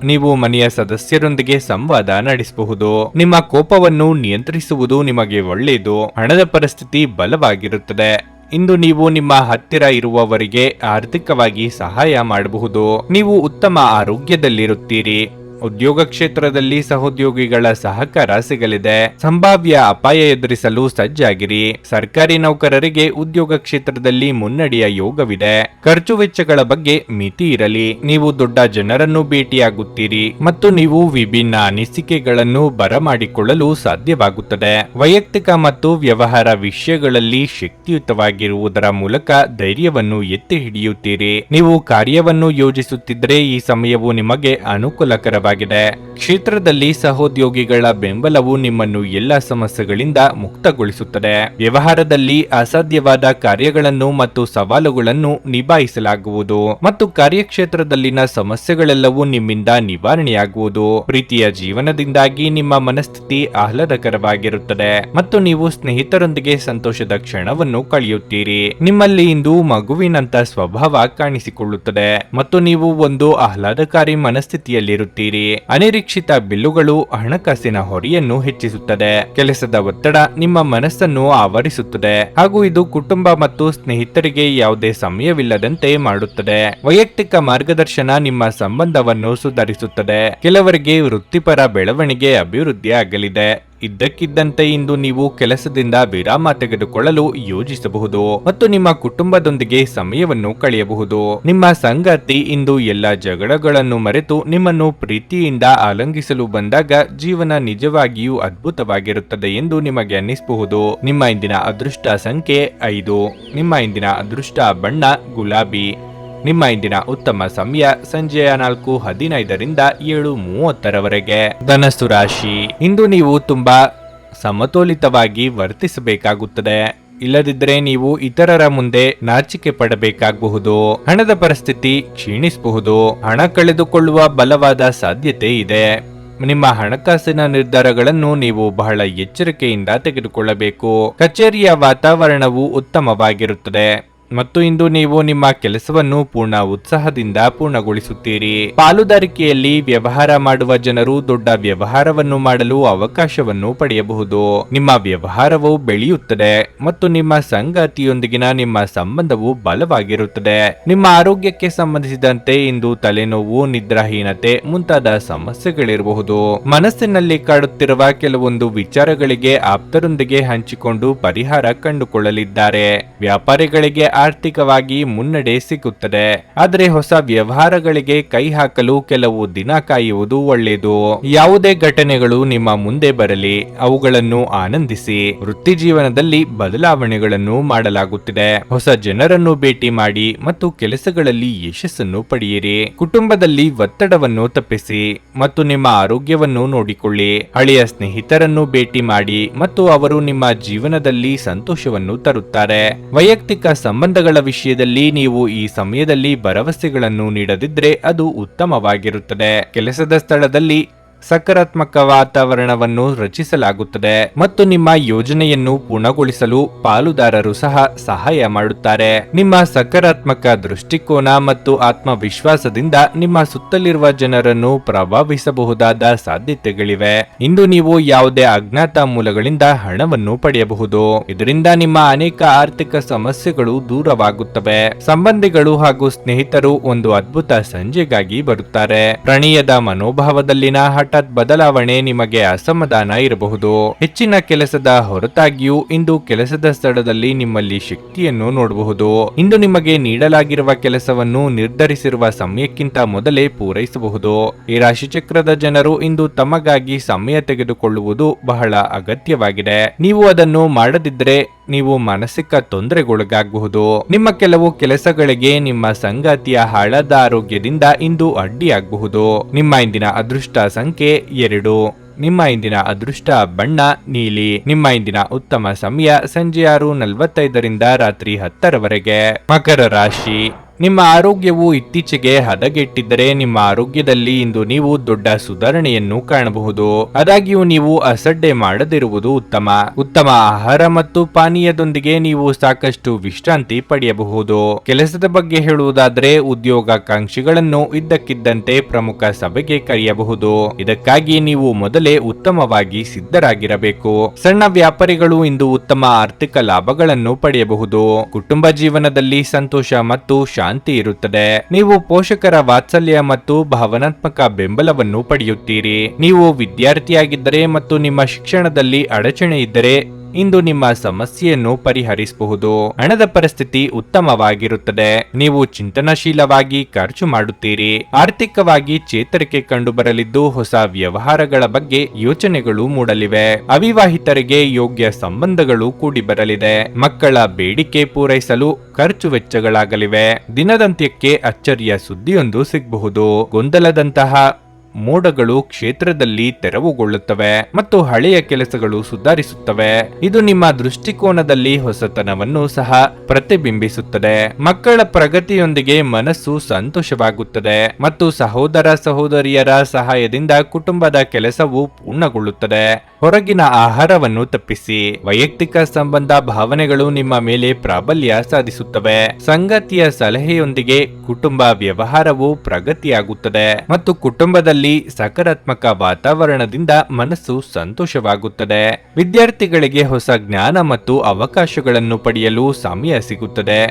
ನೀವು ಮನೆಯ ಸದಸ್ಯರೊಂದಿಗೆ ಸಂವಾದ ನಡೆಸಬಹುದು. ನಿಮ್ಮ ಕೋಪವನ್ನು ನಿಯಂತ್ರಿಸುವುದು ನಿಮಗೆ ಒಳ್ಳೆಯದು. ಹಣದ ಪರಿಸ್ಥಿತಿ ಬಲವಾಗಿರುತ್ತದೆ. ಇಂದು ನೀವು ನಿಮ್ಮ ಹತ್ತಿರ ಇರುವವರಿಗೆ ಆರ್ಥಿಕವಾಗಿ ಸಹಾಯ ಮಾಡಬಹುದು. ನೀವು ಉತ್ತಮ ಆರೋಗ್ಯದಲ್ಲಿರುತ್ತೀರಿ. ಉದ್ಯೋಗ ಕ್ಷೇತ್ರದಲ್ಲಿ ಸಹೋದ್ಯೋಗಿಗಳ ಸಹಕಾರ ಸಿಗಲಿದೆ. ಸಂಭಾವ್ಯ ಅಪಾಯ ಎದುರಿಸಲು ಸಜ್ಜಾಗಿರಿ. ಸರ್ಕಾರಿ ನೌಕರರಿಗೆ ಉದ್ಯೋಗ ಕ್ಷೇತ್ರದಲ್ಲಿ ಮುನ್ನಡೆಯ ಯೋಗವಿದೆ. ಖರ್ಚು ವೆಚ್ಚಗಳ ಬಗ್ಗೆ ಮಿತಿ ಇರಲಿ. ನೀವು ದೊಡ್ಡ ಜನರನ್ನು ಭೇಟಿಯಾಗುತ್ತೀರಿ ಮತ್ತು ನೀವು ವಿಭಿನ್ನ ಅನಿಸಿಕೆಗಳನ್ನು ಬರಮಾಡಿಕೊಳ್ಳಲು ಸಾಧ್ಯವಾಗುತ್ತದೆ. ವೈಯಕ್ತಿಕ ಮತ್ತು ವ್ಯವಹಾರ ವಿಷಯಗಳಲ್ಲಿ ಶಕ್ತಿಯುತವಾಗಿರುವುದರ ಮೂಲಕ ಧೈರ್ಯವನ್ನು ಎತ್ತಿ ಹಿಡಿಯುತ್ತೀರಿ. ನೀವು ಕಾರ್ಯವನ್ನು ಯೋಜಿಸುತ್ತಿದ್ದರೆ ಈ ಸಮಯವು ನಿಮಗೆ ಅನುಕೂಲಕರವಾಗಿದೆ. ಕ್ಷೇತ್ರದಲ್ಲಿ ಸಹೋದ್ಯೋಗಿಗಳ ಬೆಂಬಲವು ನಿಮ್ಮನ್ನು ಎಲ್ಲ ಸಮಸ್ಯೆಗಳಿಂದ ಮುಕ್ತಗೊಳಿಸುತ್ತದೆ. ವ್ಯವಹಾರದಲ್ಲಿ ಅಸಾಧ್ಯವಾದ ಕಾರ್ಯಗಳನ್ನು ಮತ್ತು ಸವಾಲುಗಳನ್ನು ನಿಭಾಯಿಸಲಾಗುವುದು ಮತ್ತು ಕಾರ್ಯಕ್ಷೇತ್ರದಲ್ಲಿನ ಸಮಸ್ಯೆಗಳೆಲ್ಲವೂ ನಿಮ್ಮಿಂದ ನಿವಾರಣೆಯಾಗುವುದು. ಪ್ರೀತಿಯ ಜೀವನದಿಂದಾಗಿ ನಿಮ್ಮ ಮನಸ್ಥಿತಿ ಆಹ್ಲಾದಕರವಾಗಿರುತ್ತದೆ ಮತ್ತು ನೀವು ಸ್ನೇಹಿತರೊಂದಿಗೆ ಸಂತೋಷದ ಕ್ಷಣವನ್ನು ಕಳೆಯುತ್ತೀರಿ. ನಿಮ್ಮಲ್ಲಿ ಇಂದು ಮಗುವಿನಂತ ಸ್ವಭಾವ ಕಾಣಿಸಿಕೊಳ್ಳುತ್ತದೆ ಮತ್ತು ನೀವು ಒಂದು ಆಹ್ಲಾದಕಾರಿ ಮನಸ್ಥಿತಿಯಲ್ಲಿರುತ್ತೀರಿ. ಅನಿರೀಕ್ಷಿತ ಬಿಲ್ಲುಗಳು ಹಣಕಾಸಿನ ಹೊರೆಯನ್ನು ಹೆಚ್ಚಿಸುತ್ತದೆ. ಕೆಲಸದ ಒತ್ತಡ ನಿಮ್ಮ ಮನಸ್ಸನ್ನು ಆವರಿಸುತ್ತದೆ ಹಾಗೂ ಇದು ಕುಟುಂಬ ಮತ್ತು ಸ್ನೇಹಿತರಿಗೆ ಯಾವುದೇ ಸಮಯವಿಲ್ಲದಂತೆ ಮಾಡುತ್ತದೆ. ವೈಯಕ್ತಿಕ ಮಾರ್ಗದರ್ಶನ ನಿಮ್ಮ ಸಂಬಂಧವನ್ನು ಸುಧಾರಿಸುತ್ತದೆ. ಕೆಲವರಿಗೆ ವೃತ್ತಿಪರ ಬೆಳವಣಿಗೆ ಅಭಿವೃದ್ಧಿ ಆಗಲಿದೆ. ಇದ್ದಕ್ಕಿದ್ದಂತೆ ಇಂದು ನೀವು ಕೆಲಸದಿಂದ ವಿರಾಮ ತೆಗೆದುಕೊಳ್ಳಲು ಯೋಜಿಸಬಹುದು ಮತ್ತು ನಿಮ್ಮ ಕುಟುಂಬದೊಂದಿಗೆ ಸಮಯವನ್ನು ಕಳೆಯಬಹುದು. ನಿಮ್ಮ ಸಂಗಾತಿ ಇಂದು ಎಲ್ಲ ಜಗಳಗಳನ್ನು ಮರೆತು ನಿಮ್ಮನ್ನು ಪ್ರೀತಿಯಿಂದ ಆಲಂಗಿಸಲು ಬಂದಾಗ ಜೀವನ ನಿಜವಾಗಿಯೂ ಅದ್ಭುತವಾಗಿರುತ್ತದೆ ಎಂದು ನಿಮಗೆ ಅನ್ನಿಸಬಹುದು. ನಿಮ್ಮ ಇಂದಿನ ಅದೃಷ್ಟ ಸಂಖ್ಯೆ 5. ನಿಮ್ಮ ಇಂದಿನ ಅದೃಷ್ಟ ಬಣ್ಣ ಗುಲಾಬಿ. ನಿಮ್ಮ ಇಂದಿನ ಉತ್ತಮ ಸಮಯ ಸಂಜೆಯ 4:15ರಿಂದ 7:30ರವರೆಗೆ. ಧನಸ್ಸು ರಾಶಿ, ಇಂದು ನೀವು ತುಂಬಾ ಸಮತೋಲಿತವಾಗಿ ವರ್ತಿಸಬೇಕಾಗುತ್ತದೆ. ಇಲ್ಲದಿದ್ದರೆ ನೀವು ಇತರರ ಮುಂದೆ ನಾಚಿಕೆ ಪಡಬೇಕಾಗಬಹುದು. ಹಣದ ಪರಿಸ್ಥಿತಿ ಕ್ಷೀಣಿಸಬಹುದು. ಹಣ ಕಳೆದುಕೊಳ್ಳುವ ಬಲವಾದ ಸಾಧ್ಯತೆ ಇದೆ. ನಿಮ್ಮ ಹಣಕಾಸಿನ ನಿರ್ಧಾರಗಳನ್ನು ನೀವು ಬಹಳ ಎಚ್ಚರಿಕೆಯಿಂದ ತೆಗೆದುಕೊಳ್ಳಬೇಕು. ಕಚೇರಿಯ ವಾತಾವರಣವು ಉತ್ತಮವಾಗಿರುತ್ತದೆ ಮತ್ತು ಇಂದು ನೀವು ನಿಮ್ಮ ಕೆಲಸವನ್ನು ಪೂರ್ಣ ಉತ್ಸಾಹದಿಂದ ಪೂರ್ಣಗೊಳಿಸುತ್ತೀರಿ. ಪಾಲುದಾರಿಕೆಯಲ್ಲಿ ವ್ಯವಹಾರ ಮಾಡುವ ಜನರು ದೊಡ್ಡ ವ್ಯವಹಾರವನ್ನು ಮಾಡಲು ಅವಕಾಶವನ್ನು ಪಡೆಯಬಹುದು. ನಿಮ್ಮ ವ್ಯವಹಾರವು ಬೆಳೆಯುತ್ತದೆ ಮತ್ತು ನಿಮ್ಮ ಸಂಗಾತಿಯೊಂದಿಗಿನ ನಿಮ್ಮ ಸಂಬಂಧವು ಬಲವಾಗಿರುತ್ತದೆ. ನಿಮ್ಮ ಆರೋಗ್ಯಕ್ಕೆ ಸಂಬಂಧಿಸಿದಂತೆ ಇಂದು ತಲೆನೋವು, ನಿದ್ರಾಹೀನತೆ ಮುಂತಾದ ಸಮಸ್ಯೆಗಳಿರಬಹುದು. ಮನಸ್ಸಿನಲ್ಲಿ ಕಾಡುತ್ತಿರುವ ಕೆಲವೊಂದು ವಿಚಾರಗಳಿಗೆ ಆಪ್ತರೊಂದಿಗೆ ಹಂಚಿಕೊಂಡು ಪರಿಹಾರ ಕಂಡುಕೊಳ್ಳಲಿದ್ದಾರೆ. ವ್ಯಾಪಾರಿಗಳಿಗೆ ಆರ್ಥಿಕವಾಗಿ ಮುನ್ನಡೆ ಸಿಗುತ್ತದೆ. ಆದರೆ ಹೊಸ ವ್ಯವಹಾರಗಳಿಗೆ ಕೈ ಹಾಕಲು ಕೆಲವು ದಿನ ಕಾಯುವುದು ಒಳ್ಳೆಯದು. ಯಾವುದೇ ಘಟನೆಗಳು ನಿಮ್ಮ ಮುಂದೆ ಬರಲಿ, ಅವುಗಳನ್ನು ಆನಂದಿಸಿ. ವೃತ್ತಿ ಜೀವನದಲ್ಲಿ ಬದಲಾವಣೆಗಳನ್ನು ಮಾಡಲಾಗುತ್ತಿದೆ. ಹೊಸ ಜನರನ್ನು ಭೇಟಿ ಮಾಡಿ ಮತ್ತು ಕೆಲಸಗಳಲ್ಲಿ ಯಶಸ್ಸನ್ನು ಪಡೆಯಿರಿ. ಕುಟುಂಬದಲ್ಲಿ ಒತ್ತಡವನ್ನು ತಪ್ಪಿಸಿ ಮತ್ತು ನಿಮ್ಮ ಆರೋಗ್ಯವನ್ನು ನೋಡಿಕೊಳ್ಳಿ. ಹಳೆಯ ಸ್ನೇಹಿತರನ್ನು ಭೇಟಿ ಮಾಡಿ ಮತ್ತು ಅವರು ನಿಮ್ಮ ಜೀವನದಲ್ಲಿ ಸಂತೋಷವನ್ನು ತರುತ್ತಾರೆ. ವೈಯಕ್ತಿಕ ಸಂಬಂಧಗಳ ವಿಷಯದಲ್ಲಿ ನೀವು ಈ ಸಮಯದಲ್ಲಿ ಭರವಸೆಗಳನ್ನು ನೀಡದಿದ್ರೆ ಅದು ಉತ್ತಮವಾಗಿರುತ್ತದೆ. ಕೆಲಸದ ಸ್ಥಳದಲ್ಲಿ ಸಕಾರಾತ್ಮಕ ವಾತಾವರಣವನ್ನು ರಚಿಸಲಾಗುತ್ತದೆ ಮತ್ತು ನಿಮ್ಮ ಯೋಜನೆಯನ್ನು ಪೂರ್ಣಗೊಳಿಸಲು ಪಾಲುದಾರರು ಸಹ ಸಹಾಯ ಮಾಡುತ್ತಾರೆ. ನಿಮ್ಮ ಸಕಾರಾತ್ಮಕ ದೃಷ್ಟಿಕೋನ ಮತ್ತು ಆತ್ಮವಿಶ್ವಾಸದಿಂದ ನಿಮ್ಮ ಸುತ್ತಲಿರುವ ಜನರನ್ನು ಪ್ರಭಾವಿಸಬಹುದಾದ ಸಾಧ್ಯತೆಗಳಿವೆ. ಇಂದು ನೀವು ಯಾವುದೇ ಅಜ್ಞಾತ ಮೂಲಗಳಿಂದ ಹಣವನ್ನು ಪಡೆಯಬಹುದು. ಇದರಿಂದ ನಿಮ್ಮ ಅನೇಕ ಆರ್ಥಿಕ ಸಮಸ್ಯೆಗಳು ದೂರವಾಗುತ್ತವೆ. ಸಂಬಂಧಿಗಳು ಹಾಗೂ ಸ್ನೇಹಿತರು ಒಂದು ಅದ್ಭುತ ಸಂಜೆಗಾಗಿ ಬರುತ್ತಾರೆ. ಪ್ರಣಯದ ಮನೋಭಾವದಲ್ಲಿನ ಹಠಾತ್ ಬದಲಾವಣೆ ನಿಮಗೆ ಅಸಮಾಧಾನ ಇರಬಹುದು. ಹೆಚ್ಚಿನ ಕೆಲಸದ ಹೊರತಾಗಿಯೂ ಇಂದು ಕೆಲಸದ ಸ್ಥಳದಲ್ಲಿ ನಿಮ್ಮಲ್ಲಿ ಶಕ್ತಿಯನ್ನು ನೋಡಬಹುದು. ಇಂದು ನಿಮಗೆ ನೀಡಲಾಗಿರುವ ಕೆಲಸವನ್ನು ನಿರ್ಧರಿಸಿರುವ ಸಮಯಕ್ಕಿಂತ ಮೊದಲೇ ಪೂರೈಸಬಹುದು. ಈ ರಾಶಿಚಕ್ರದ ಜನರು ಇಂದು ತಮಗಾಗಿ ಸಮಯ ತೆಗೆದುಕೊಳ್ಳುವುದು ಬಹಳ ಅಗತ್ಯವಾಗಿದೆ. ನೀವು ಅದನ್ನು ಮಾಡದಿದ್ದರೆ ನೀವು ಮಾನಸಿಕ ತೊಂದರೆಗೊಳಗಾಗಬಹುದು. ನಿಮ್ಮ ಕೆಲವು ಕೆಲಸಗಳಿಗೆ ನಿಮ್ಮ ಸಂಗಾತಿಯ ಹಾಳಾದ ಆರೋಗ್ಯದಿಂದ ಇಂದು ಅಡ್ಡಿಯಾಗಬಹುದು. ನಿಮ್ಮ ಇಂದಿನ ಅದೃಷ್ಟ ಸಂಖ್ಯೆ 2. ನಿಮ್ಮ ಇಂದಿನ ಅದೃಷ್ಟ ಬಣ್ಣ ನೀಲಿ. ನಿಮ್ಮ ಇಂದಿನ ಉತ್ತಮ ಸಮಯ ಸಂಜೆ 6:45 ರಾತ್ರಿ 10 ಮಕರ ರಾಶಿ. ನಿಮ್ಮ ಆರೋಗ್ಯವು ಇತ್ತೀಚೆಗೆ ಹದಗೆಟ್ಟಿದ್ದರೆ ನಿಮ್ಮ ಆರೋಗ್ಯದಲ್ಲಿ ಇಂದು ನೀವು ದೊಡ್ಡ ಸುಧಾರಣೆಯನ್ನು ಕಾಣಬಹುದು. ಆದಾಗ್ಯೂ ನೀವು ಅಸಡ್ಡೆ ಮಾಡದಿರುವುದು ಉತ್ತಮ ಆಹಾರ ಮತ್ತು ಪಾನೀಯದೊಂದಿಗೆ ನೀವು ಸಾಕಷ್ಟು ವಿಶ್ರಾಂತಿ ಪಡೆಯಬಹುದು. ಕೆಲಸದ ಬಗ್ಗೆ ಹೇಳುವುದಾದರೆ ಉದ್ಯೋಗಾಕಾಂಕ್ಷಿಗಳನ್ನು ಇದ್ದಕ್ಕಿದ್ದಂತೆ ಪ್ರಮುಖ ಸಭೆಗೆ ಕರೆಯಬಹುದು. ಇದಕ್ಕಾಗಿ ನೀವು ಮೊದಲೇ ಉತ್ತಮವಾಗಿ ಸಿದ್ಧರಾಗಿರಬೇಕು. ಸಣ್ಣ ವ್ಯಾಪಾರಿಗಳು ಇಂದು ಉತ್ತಮ ಆರ್ಥಿಕ ಲಾಭಗಳನ್ನು ಪಡೆಯಬಹುದು. ಕುಟುಂಬ ಜೀವನದಲ್ಲಿ ಸಂತೋಷ ಮತ್ತು ಶಾಂತಿ ಇರುತ್ತದೆ. ನೀವು ಪೋಷಕರ ವಾತ್ಸಲ್ಯ ಮತ್ತು ಭಾವನಾತ್ಮಕ ಬೆಂಬಲವನ್ನು ಪಡೆಯುತ್ತೀರಿ. ನೀವು ವಿದ್ಯಾರ್ಥಿಯಾಗಿದ್ದರೆ ಮತ್ತು ನಿಮ್ಮ ಶಿಕ್ಷಣದಲ್ಲಿ ಅಡಚಣೆ ಇದ್ದರೆ ಇಂದು ನಿಮ್ಮ ಸಮಸ್ಯೆಯನ್ನು ಪರಿಹರಿಸಬಹುದು. ಹಣದ ಪರಿಸ್ಥಿತಿ ಉತ್ತಮವಾಗಿರುತ್ತದೆ. ನೀವು ಚಿಂತನಶೀಲವಾಗಿ ಖರ್ಚು ಮಾಡುತ್ತೀರಿ. ಆರ್ಥಿಕವಾಗಿ ಚೇತರಿಕೆ ಕಂಡುಬರಲಿದ್ದು ಹೊಸ ವ್ಯವಹಾರಗಳ ಬಗ್ಗೆ ಯೋಚನೆಗಳು ಮೂಡಲಿವೆ. ಅವಿವಾಹಿತರಿಗೆ ಯೋಗ್ಯ ಸಂಬಂಧಗಳು ಕೂಡಿ ಬರಲಿದೆ. ಮಕ್ಕಳ ಬೇಡಿಕೆ ಪೂರೈಸಲು ಖರ್ಚು ವೆಚ್ಚಗಳಾಗಲಿವೆ. ದಿನದಂತ್ಯಕ್ಕೆ ಅಚ್ಚರಿಯ ಸುದ್ದಿಯೊಂದು ಸಿಗಬಹುದು. ಗೊಂದಲದಂತಹ ಮೋಡಗಳು ಕ್ಷೇತ್ರದಲ್ಲಿ ತೆರವುಗೊಳ್ಳುತ್ತವೆ ಮತ್ತು ಹಳೆಯ ಕೆಲಸಗಳು ಸುಧಾರಿಸುತ್ತವೆ. ಇದು ನಿಮ್ಮ ದೃಷ್ಟಿಕೋನದಲ್ಲಿ ಹೊಸತನವನ್ನು ಸಹ ಪ್ರತಿಬಿಂಬಿಸುತ್ತದೆ. ಮಕ್ಕಳ ಪ್ರಗತಿಯೊಂದಿಗೆ ಮನಸ್ಸು ಸಂತೋಷವಾಗುತ್ತದೆ ಮತ್ತು ಸಹೋದರ ಸಹೋದರಿಯರ ಸಹಾಯದಿಂದ ಕುಟುಂಬದ ಕೆಲಸವು ಪೂರ್ಣಗೊಳ್ಳುತ್ತದೆ. ಹೊರಗಿನ ಆಹಾರವನ್ನು ತಪ್ಪಿಸಿ. ವೈಯಕ್ತಿಕ ಸಂಬಂಧ ಭಾವನೆಗಳು ನಿಮ್ಮ ಮೇಲೆ ಪ್ರಾಬಲ್ಯ ಸಾಧಿಸುತ್ತವೆ. ಸಂಗಾತಿಯ ಸಲಹೆಯೊಂದಿಗೆ ಕುಟುಂಬ ವ್ಯವಹಾರವು ಪ್ರಗತಿಯಾಗುತ್ತದೆ ಮತ್ತು ಕುಟುಂಬದಲ್ಲಿ ಸಕಾರಾತ್ಮಕ ವಾತಾವರಣದಿಂದ ಮನಸ್ಸು ಸಂತೋಷವಾಗುತ್ತದೆ. ವಿದ್ಯಾರ್ಥಿಗಳಿಗೆ ಹೊಸ ಜ್ಞಾನ ಮತ್ತು ಅವಕಾಶಗಳನ್ನು ಪಡೆಯಲು ಸಮಯ ಸಿಗುತ್ತದೆ.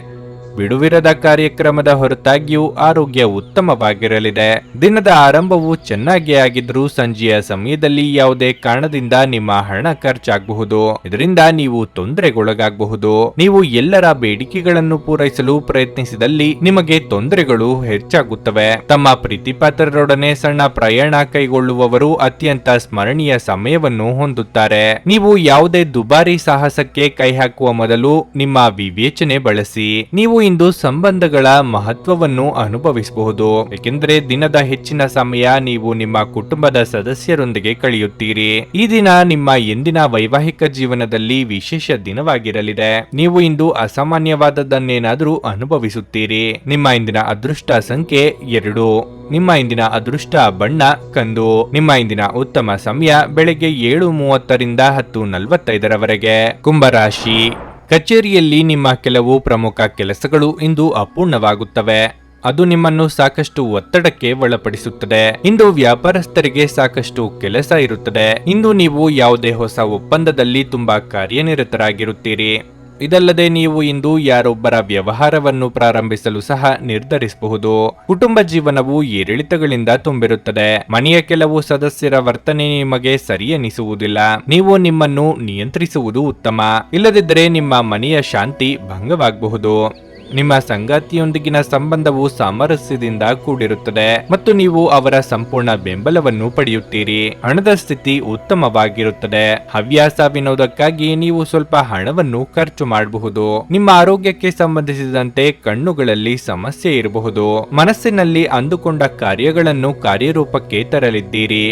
ಬಿಡುವಿರದ ಕಾರ್ಯಕ್ರಮದ ಹೊರತಾಗಿಯೂ ಆರೋಗ್ಯ ಉತ್ತಮವಾಗಿರಲಿದೆ. ದಿನದ ಆರಂಭವು ಚೆನ್ನಾಗಿ ಆಗಿದ್ರೂ ಸಂಜೆಯ ಸಮಯದಲ್ಲಿ ಯಾವುದೇ ಕಾರಣದಿಂದ ನಿಮ್ಮ ಹಣ ಖರ್ಚಾಗಬಹುದು. ಇದರಿಂದ ನೀವು ತೊಂದರೆಗೊಳಗಾಗಬಹುದು. ನೀವು ಎಲ್ಲರ ಬೇಡಿಕೆಗಳನ್ನು ಪೂರೈಸಲು ಪ್ರಯತ್ನಿಸಿದಲ್ಲಿ ನಿಮಗೆ ತೊಂದರೆಗಳು ಹೆಚ್ಚಾಗುತ್ತವೆ. ತಮ್ಮ ಪ್ರೀತಿಪಾತ್ರರೊಡನೆ ಸಣ್ಣ ಪ್ರಯಾಣ ಕೈಗೊಳ್ಳುವವರು ಅತ್ಯಂತ ಸ್ಮರಣೀಯ ಸಮಯವನ್ನು ಹೊಂದುತ್ತಾರೆ. ನೀವು ಯಾವುದೇ ದುಬಾರಿ ಸಾಹಸಕ್ಕೆ ಕೈ ಹಾಕುವ ಮೊದಲು ನಿಮ್ಮ ವಿವೇಚನೆ ಬಳಸಿ. ನೀವು ಇಂದು ಸಂಬಂಧಗಳ ಮಹತ್ವವನ್ನು ಅನುಭವಿಸಬಹುದು, ಏಕೆಂದರೆ ದಿನದ ಹೆಚ್ಚಿನ ಸಮಯ ನೀವು ನಿಮ್ಮ ಕುಟುಂಬದ ಸದಸ್ಯರೊಂದಿಗೆ ಕಳೆಯುತ್ತೀರಿ. ಈ ದಿನ ನಿಮ್ಮ ಎಂದಿನ ವೈವಾಹಿಕ ಜೀವನದಲ್ಲಿ ವಿಶೇಷ ದಿನವಾಗಿರಲಿದೆ. ನೀವು ಇಂದು ಅಸಾಮಾನ್ಯವಾದದ್ದನ್ನೇನಾದರೂ ಅನುಭವಿಸುತ್ತೀರಿ. ನಿಮ್ಮ ಇಂದಿನ ಅದೃಷ್ಟ ಸಂಖ್ಯೆ 2. ನಿಮ್ಮ ಇಂದಿನ ಅದೃಷ್ಟ ಬಣ್ಣ ಕಂದು. ನಿಮ್ಮ ಇಂದಿನ ಉತ್ತಮ ಸಮಯ ಬೆಳಗ್ಗೆ 7:30 10:45 ಕುಂಭರಾಶಿ. ಕಚೇರಿಯಲ್ಲಿ ನಿಮ್ಮ ಕೆಲವು ಪ್ರಮುಖ ಕೆಲಸಗಳು ಇಂದು ಅಪೂರ್ಣವಾಗುತ್ತವೆ. ಅದು ನಿಮ್ಮನ್ನು ಸಾಕಷ್ಟು ಒತ್ತಡಕ್ಕೆ ಒಳಪಡಿಸುತ್ತದೆ. ಇಂದು ವ್ಯಾಪಾರಸ್ಥರಿಗೆ ಸಾಕಷ್ಟು ಕೆಲಸ ಇರುತ್ತದೆ. ಇಂದು ನೀವು ಯಾವುದೇ ಹೊಸ ಒಪ್ಪಂದದಲ್ಲಿ ತುಂಬಾ ಕಾರ್ಯನಿರತರಾಗಿರುತ್ತೀರಿ. ಇದಲ್ಲದೆ ನೀವು ಇಂದು ಯಾರೊಬ್ಬರ ವ್ಯವಹಾರವನ್ನು ಪ್ರಾರಂಭಿಸಲು ಸಹ ನಿರ್ಧರಿಸಬಹುದು. ಕುಟುಂಬ ಜೀವನವು ಏರಿಳಿತಗಳಿಂದ ತುಂಬಿರುತ್ತದೆ. ಮನೆಯ ಕೆಲವು ಸದಸ್ಯರ ವರ್ತನೆ ನಿಮಗೆ ಸರಿ ಎನಿಸುವುದಿಲ್ಲ. ನೀವು ನಿಮ್ಮನ್ನು ನಿಯಂತ್ರಿಸುವುದು ಉತ್ತಮ. ಇಲ್ಲದಿದ್ದರೆ ನಿಮ್ಮ ಮನೆಯ ಶಾಂತಿ ಭಂಗವಾಗಬಹುದು. ನಿಮ್ಮ ಸಂಗಾತಿಯೊಂದಿಗಿನ ಸಂಬಂಧವು ಸಾಮರಸ್ಯದಿಂದ ಕೂಡಿರುತ್ತದೆ ಮತ್ತು ನೀವು ಅವರ ಸಂಪೂರ್ಣ ಬೆಂಬಲವನ್ನು ಪಡೆಯುತ್ತೀರಿ. ಹಣದ ಸ್ಥಿತಿ ಉತ್ತಮವಾಗಿರುತ್ತದೆ. ಹವ್ಯಾಸ ವಿನೋದಕ್ಕಾಗಿ ನೀವು ಸ್ವಲ್ಪ ಹಣವನ್ನು ಖರ್ಚು ಮಾಡಬಹುದು. ನಿಮ್ಮ ಆರೋಗ್ಯಕ್ಕೆ ಸಂಬಂಧಿಸಿದಂತೆ ಕಣ್ಣುಗಳಲ್ಲಿ ಸಮಸ್ಯೆ ಇರಬಹುದು. ಮನಸ್ಸಿನಲ್ಲಿ ಅಂದುಕೊಂಡ ಕಾರ್ಯಗಳನ್ನು ಕಾರ್ಯರೂಪಕ್ಕೆ ತರಲಿದ್ದೀರಿ.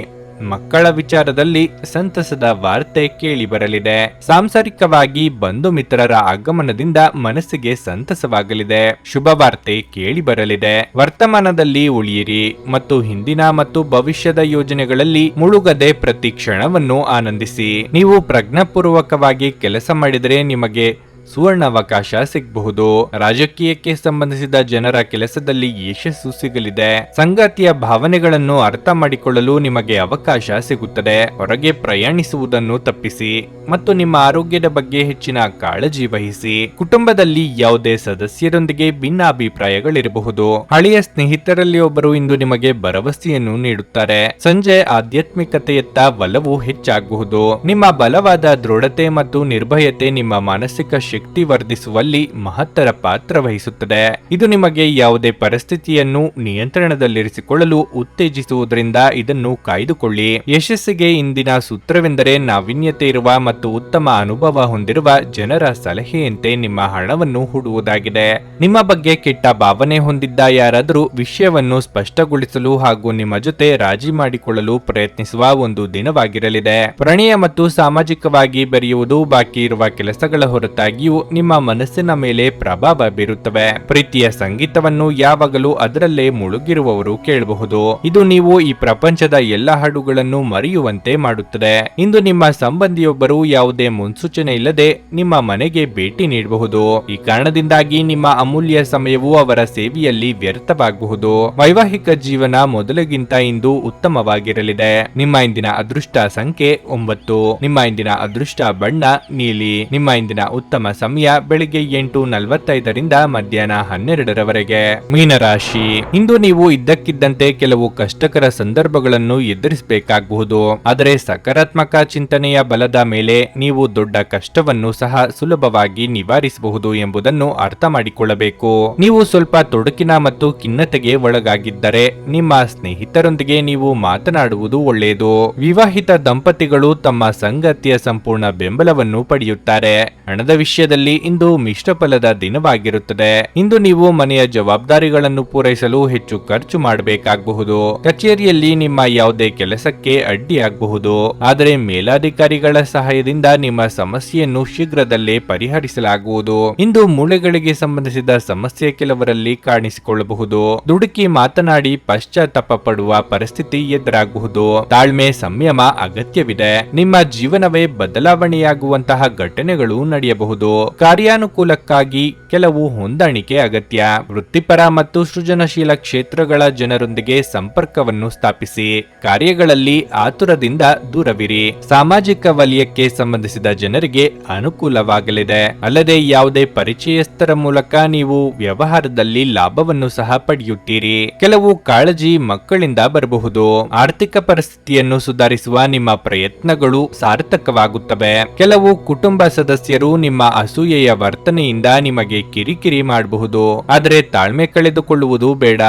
ಮಕ್ಕಳ ವಿಚಾರದಲ್ಲಿ ಸಂತಸದ ವಾರ್ತೆ ಕೇಳಿ ಬರಲಿದೆ. ಸಾಂಸಾರಿಕವಾಗಿ ಬಂಧು ಮಿತ್ರರ ಆಗಮನದಿಂದ ಮನಸ್ಸಿಗೆ ಸಂತಸವಾಗಲಿದೆ. ಶುಭ ವಾರ್ತೆ ಕೇಳಿ ಬರಲಿದೆ. ವರ್ತಮಾನದಲ್ಲಿ ಉಳಿಯಿರಿ ಮತ್ತು ಹಿಂದಿನ ಮತ್ತು ಭವಿಷ್ಯದ ಯೋಜನೆಗಳಲ್ಲಿ ಮುಳುಗದೆ ಪ್ರತಿ ಕ್ಷಣವನ್ನು ಆನಂದಿಸಿ. ನೀವು ಪ್ರಜ್ಞಾಪೂರ್ವಕವಾಗಿ ಕೆಲಸ ಮಾಡಿದರೆ ನಿಮಗೆ ಸುವರ್ಣಾವಕಾಶ ಸಿಗಬಹುದು. ರಾಜಕೀಯಕ್ಕೆ ಸಂಬಂಧಿಸಿದ ಜನರ ಕೆಲಸದಲ್ಲಿ ಯಶಸ್ಸು ಸಿಗಲಿದೆ. ಸಂಗಾತಿಯ ಭಾವನೆಗಳನ್ನು ಅರ್ಥ ಮಾಡಿಕೊಳ್ಳಲು ನಿಮಗೆ ಅವಕಾಶ ಸಿಗುತ್ತದೆ. ಹೊರಗೆ ಪ್ರಯಾಣಿಸುವುದನ್ನು ತಪ್ಪಿಸಿ ಮತ್ತು ನಿಮ್ಮ ಆರೋಗ್ಯದ ಬಗ್ಗೆ ಹೆಚ್ಚಿನ ಕಾಳಜಿ ವಹಿಸಿ. ಕುಟುಂಬದಲ್ಲಿ ಯಾವುದೇ ಸದಸ್ಯರೊಂದಿಗೆ ಭಿನ್ನಾಭಿಪ್ರಾಯಗಳಿರಬಹುದು. ಹಳೆಯ ಸ್ನೇಹಿತರಲ್ಲಿ ಒಬ್ಬರು ಇಂದು ನಿಮಗೆ ಭರವಸೆಯನ್ನು ನೀಡುತ್ತಾರೆ. ಸಂಜೆ ಆಧ್ಯಾತ್ಮಿಕತೆಯತ್ತ ಒಲವು ಹೆಚ್ಚಾಗಬಹುದು. ನಿಮ್ಮ ಬಲವಾದ ದೃಢತೆ ಮತ್ತು ನಿರ್ಭಯತೆ ನಿಮ್ಮ ಮಾನಸಿಕ ಶಕ್ತಿ ವರ್ಧಿಸುವಲ್ಲಿ ಮಹತ್ತರ ಪಾತ್ರ ವಹಿಸುತ್ತದೆ. ಇದು ನಿಮಗೆ ಯಾವುದೇ ಪರಿಸ್ಥಿತಿಯನ್ನು ನಿಯಂತ್ರಣದಲ್ಲಿರಿಸಿಕೊಳ್ಳಲು ಉತ್ತೇಜಿಸುವುದರಿಂದ ಇದನ್ನು ಕಾಯ್ದುಕೊಳ್ಳಿ. ಯಶಸ್ಸಿಗೆ ಇಂದಿನ ಸೂತ್ರವೆಂದರೆ ನಾವೀನ್ಯತೆ ಇರುವ ಮತ್ತು ಉತ್ತಮ ಅನುಭವ ಹೊಂದಿರುವ ಜನರ ಸಲಹೆಯಂತೆ ನಿಮ್ಮ ಹಣವನ್ನು ಹೂಡುವುದಾಗಿದೆ. ನಿಮ್ಮ ಬಗ್ಗೆ ಕೆಟ್ಟ ಭಾವನೆ ಹೊಂದಿದ್ದ ಯಾರಾದರೂ ವಿಷಯವನ್ನು ಸ್ಪಷ್ಟಗೊಳಿಸಲು ಹಾಗೂ ನಿಮ್ಮ ಜೊತೆ ರಾಜಿ ಮಾಡಿಕೊಳ್ಳಲು ಪ್ರಯತ್ನಿಸುವ ಒಂದು ದಿನವಾಗಿರಲಿದೆ. ಪ್ರಣಯ ಮತ್ತು ಸಾಮಾಜಿಕವಾಗಿ ಬೆರೆಯುವುದು ಬಾಕಿ ಇರುವ ಕೆಲಸಗಳ ಹೊರತಾಗಿ ನಿಮ್ಮ ಮನಸ್ಸಿನ ಮೇಲೆ ಪ್ರಭಾವ ಬೀರುತ್ತವೆ. ಪ್ರೀತಿಯ ಸಂಗೀತವನ್ನು ಯಾವಾಗಲೂ ಅದರಲ್ಲೇ ಮುಳುಗಿರುವವರು ಕೇಳಬಹುದು. ಇದು ನೀವು ಈ ಪ್ರಪಂಚದ ಎಲ್ಲ ಹಾಡುಗಳನ್ನು ಮರೆಯುವಂತೆ ಮಾಡುತ್ತದೆ. ಇಂದು ನಿಮ್ಮ ಸಂಬಂಧಿಯೊಬ್ಬರು ಯಾವುದೇ ಮುನ್ಸೂಚನೆ ಇಲ್ಲದೆ ನಿಮ್ಮ ಮನೆಗೆ ಭೇಟಿ ನೀಡಬಹುದು. ಈ ಕಾರಣದಿಂದಾಗಿ ನಿಮ್ಮ ಅಮೂಲ್ಯ ಸಮಯವು ಅವರ ಸೇವೆಯಲ್ಲಿ ವ್ಯರ್ಥವಾಗಬಹುದು. ವೈವಾಹಿಕ ಜೀವನ ಮೊದಲಿಗಿಂತ ಇಂದು ಉತ್ತಮವಾಗಿರಲಿದೆ. ನಿಮ್ಮ ಇಂದಿನ ಅದೃಷ್ಟ ಸಂಖ್ಯೆ 9. ನಿಮ್ಮ ಇಂದಿನ ಅದೃಷ್ಟ ಬಣ್ಣ ನೀಲಿ. ನಿಮ್ಮ ಇಂದಿನ ಉತ್ತಮ ಸಮಯ ಬೆಳಿಗ್ಗೆ 8:45 ಮಧ್ಯಾಹ್ನ 12ರವರೆಗೆ. ಮೀನರಾಶಿ, ಇಂದು ನೀವು ಇದ್ದಕ್ಕಿದ್ದಂತೆ ಕೆಲವು ಕಷ್ಟಕರ ಸಂದರ್ಭಗಳನ್ನು ಎದುರಿಸಬೇಕಾಗಬಹುದು. ಆದರೆ ಸಕಾರಾತ್ಮಕ ಚಿಂತನೆಯ ಬಲದ ಮೇಲೆ ನೀವು ದೊಡ್ಡ ಕಷ್ಟವನ್ನು ಸಹ ಸುಲಭವಾಗಿ ನಿವಾರಿಸಬಹುದು ಎಂಬುದನ್ನು ಅರ್ಥ ಮಾಡಿಕೊಳ್ಳಬೇಕು. ನೀವು ಸ್ವಲ್ಪ ತೊಡಕಿನ ಮತ್ತು ಖಿನ್ನತೆಗೆ ಒಳಗಾಗಿದ್ದರೆ ನಿಮ್ಮ ಸ್ನೇಹಿತರೊಂದಿಗೆ ನೀವು ಮಾತನಾಡುವುದು ಒಳ್ಳೆಯದು. ವಿವಾಹಿತ ದಂಪತಿಗಳು ತಮ್ಮ ಸಂಗಾತಿಯ ಸಂಪೂರ್ಣ ಬೆಂಬಲವನ್ನು ಪಡೆಯುತ್ತಾರೆ. ಹಣದ ವಿಷಯದಲ್ಲಿ ಇಂದು ಮಿಶ್ರ ಫಲದ ದಿನವಾಗಿರುತ್ತದೆ. ಇಂದು ನೀವು ಮನೆಯ ಜವಾಬ್ದಾರಿಗಳನ್ನು ಪೂರೈಸಲು ಹೆಚ್ಚು ಖರ್ಚು ಮಾಡಬೇಕಾಗಬಹುದು. ಕಚೇರಿಯಲ್ಲಿ ನಿಮ್ಮ ಯಾವುದೇ ಕೆಲಸಕ್ಕೆ ಅಡ್ಡಿಯಾಗಬಹುದು. ಆದರೆ ಮೇಲಾಧಿಕಾರಿಗಳ ಸಹಾಯದಿಂದ ನಿಮ್ಮ ಸಮಸ್ಯೆಯನ್ನು ಶೀಘ್ರದಲ್ಲೇ ಪರಿಹರಿಸಲಾಗುವುದು. ಇಂದು ಮೂಳೆಗಳಿಗೆ ಸಂಬಂಧಿಸಿದ ಸಮಸ್ಯೆ ಕೆಲವರಲ್ಲಿ ಕಾಣಿಸಿಕೊಳ್ಳಬಹುದು. ದುಡುಕಿ ಮಾತನಾಡಿ ಪಶ್ಚಾತ್ತಾಪ ಪಡುವ ಪರಿಸ್ಥಿತಿ ಎದುರಾಗಬಹುದು. ತಾಳ್ಮೆ ಸಂಯಮ ಅಗತ್ಯವಿದೆ. ನಿಮ್ಮ ಜೀವನವೇ ಬದಲಾವಣೆಯಾಗುವಂತಹ ಘಟನೆಗಳು ನಡೆಯಬಹುದು. ಕಾರ್ಯಾನುಕೂಲಕ್ಕಾಗಿ ಕೆಲವು ಹೊಂದಾಣಿಕೆ ಅಗತ್ಯ. ವೃತ್ತಿಪರ ಮತ್ತು ಸೃಜನಶೀಲ ಕ್ಷೇತ್ರಗಳ ಜನರೊಂದಿಗೆ ಸಂಪರ್ಕವನ್ನು ಸ್ಥಾಪಿಸಿ. ಕಾರ್ಯಗಳಲ್ಲಿ ಆತುರದಿಂದ ದೂರವಿರಿ. ಸಾಮಾಜಿಕ ವಲಯಕ್ಕೆ ಸಂಬಂಧಿಸಿದ ಜನರಿಗೆ ಅನುಕೂಲವಾಗಲಿದೆ. ಅಲ್ಲದೆ ಯಾವುದೇ ಪರಿಚಯಸ್ಥರ ಮೂಲಕ ನೀವು ವ್ಯವಹಾರದಲ್ಲಿ ಲಾಭವನ್ನು ಸಹ ಪಡೆಯುತ್ತೀರಿ. ಕೆಲವು ಕಾಳಜಿ ಮಕ್ಕಳಿಂದ ಬರಬಹುದು. ಆರ್ಥಿಕ ಪರಿಸ್ಥಿತಿಯನ್ನು ಸುಧಾರಿಸುವ ನಿಮ್ಮ ಪ್ರಯತ್ನಗಳು ಸಾರ್ಥಕವಾಗುತ್ತವೆ. ಕೆಲವು ಕುಟುಂಬ ಸದಸ್ಯರು ನಿಮ್ಮ ಅಸೂಯೆಯ ವರ್ತನೆಯಿಂದ ನಿಮಗೆ ಕಿರಿಕಿರಿ ಮಾಡಬಹುದು. ಆದರೆ ತಾಳ್ಮೆ ಕಳೆದುಕೊಳ್ಳುವುದು ಬೇಡ.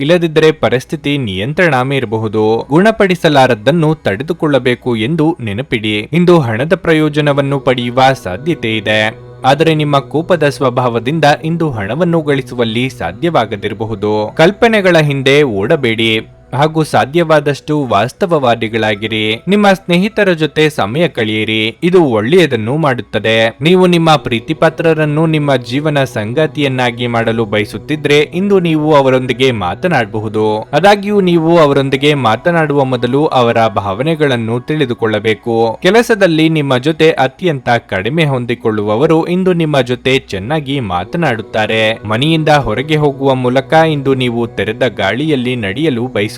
ಇಲ್ಲದಿದ್ದರೆ ಪರಿಸ್ಥಿತಿ ನಿಯಂತ್ರಣ ಮೀರಬಹುದು. ಗುಣಪಡಿಸಲಾರದ್ದನ್ನು ತಡೆದುಕೊಳ್ಳಬೇಕು ಎಂದು ನೆನಪಿಡಿ. ಇಂದು ಹಣದ ಪ್ರಯೋಜನವನ್ನು ಪಡೆಯುವ ಸಾಧ್ಯತೆ ಇದೆ. ಆದರೆ ನಿಮ್ಮ ಕೋಪದ ಸ್ವಭಾವದಿಂದ ಇಂದು ಹಣವನ್ನು ಗಳಿಸುವಲ್ಲಿ ಸಾಧ್ಯವಾಗದಿರಬಹುದು. ಕಲ್ಪನೆಗಳ ಹಿಂದೆ ಓಡಬೇಡಿ ಹಾಗೂ ಸಾಧ್ಯವಾದಷ್ಟು ವಾಸ್ತವವಾದಿಗಳಾಗಿರಿ. ನಿಮ್ಮ ಸ್ನೇಹಿತರ ಜೊತೆ ಸಮಯ ಕಳೆಯಿರಿ. ಇದು ಒಳ್ಳೆಯದನ್ನು ಮಾಡುತ್ತದೆ. ನೀವು ನಿಮ್ಮ ಪ್ರೀತಿಪಾತ್ರರನ್ನು ನಿಮ್ಮ ಜೀವನ ಸಂಗಾತಿಯನ್ನಾಗಿ ಮಾಡಲು ಬಯಸುತ್ತಿದ್ರೆ ಇಂದು ನೀವು ಅವರೊಂದಿಗೆ ಮಾತನಾಡಬಹುದು. ಆದಾಗ್ಯೂ ನೀವು ಅವರೊಂದಿಗೆ ಮಾತನಾಡುವ ಮೊದಲು ಅವರ ಭಾವನೆಗಳನ್ನು ತಿಳಿದುಕೊಳ್ಳಬೇಕು. ಕೆಲಸದಲ್ಲಿ ನಿಮ್ಮ ಜೊತೆ ಅತ್ಯಂತ ಕಡಿಮೆ ಹೊಂದಿಕೊಳ್ಳುವವರು ಇಂದು ನಿಮ್ಮ ಜೊತೆ ಚೆನ್ನಾಗಿ ಮಾತನಾಡುತ್ತಾರೆ. ಮನೆಯಿಂದ ಹೊರಗೆ ಹೋಗುವ ಮೂಲಕ ಇಂದು ನೀವು ತೆರೆದ ಗಾಳಿಯಲ್ಲಿ ನಡೆಯಲು ಬಯಸುತ್ತೀರಿ.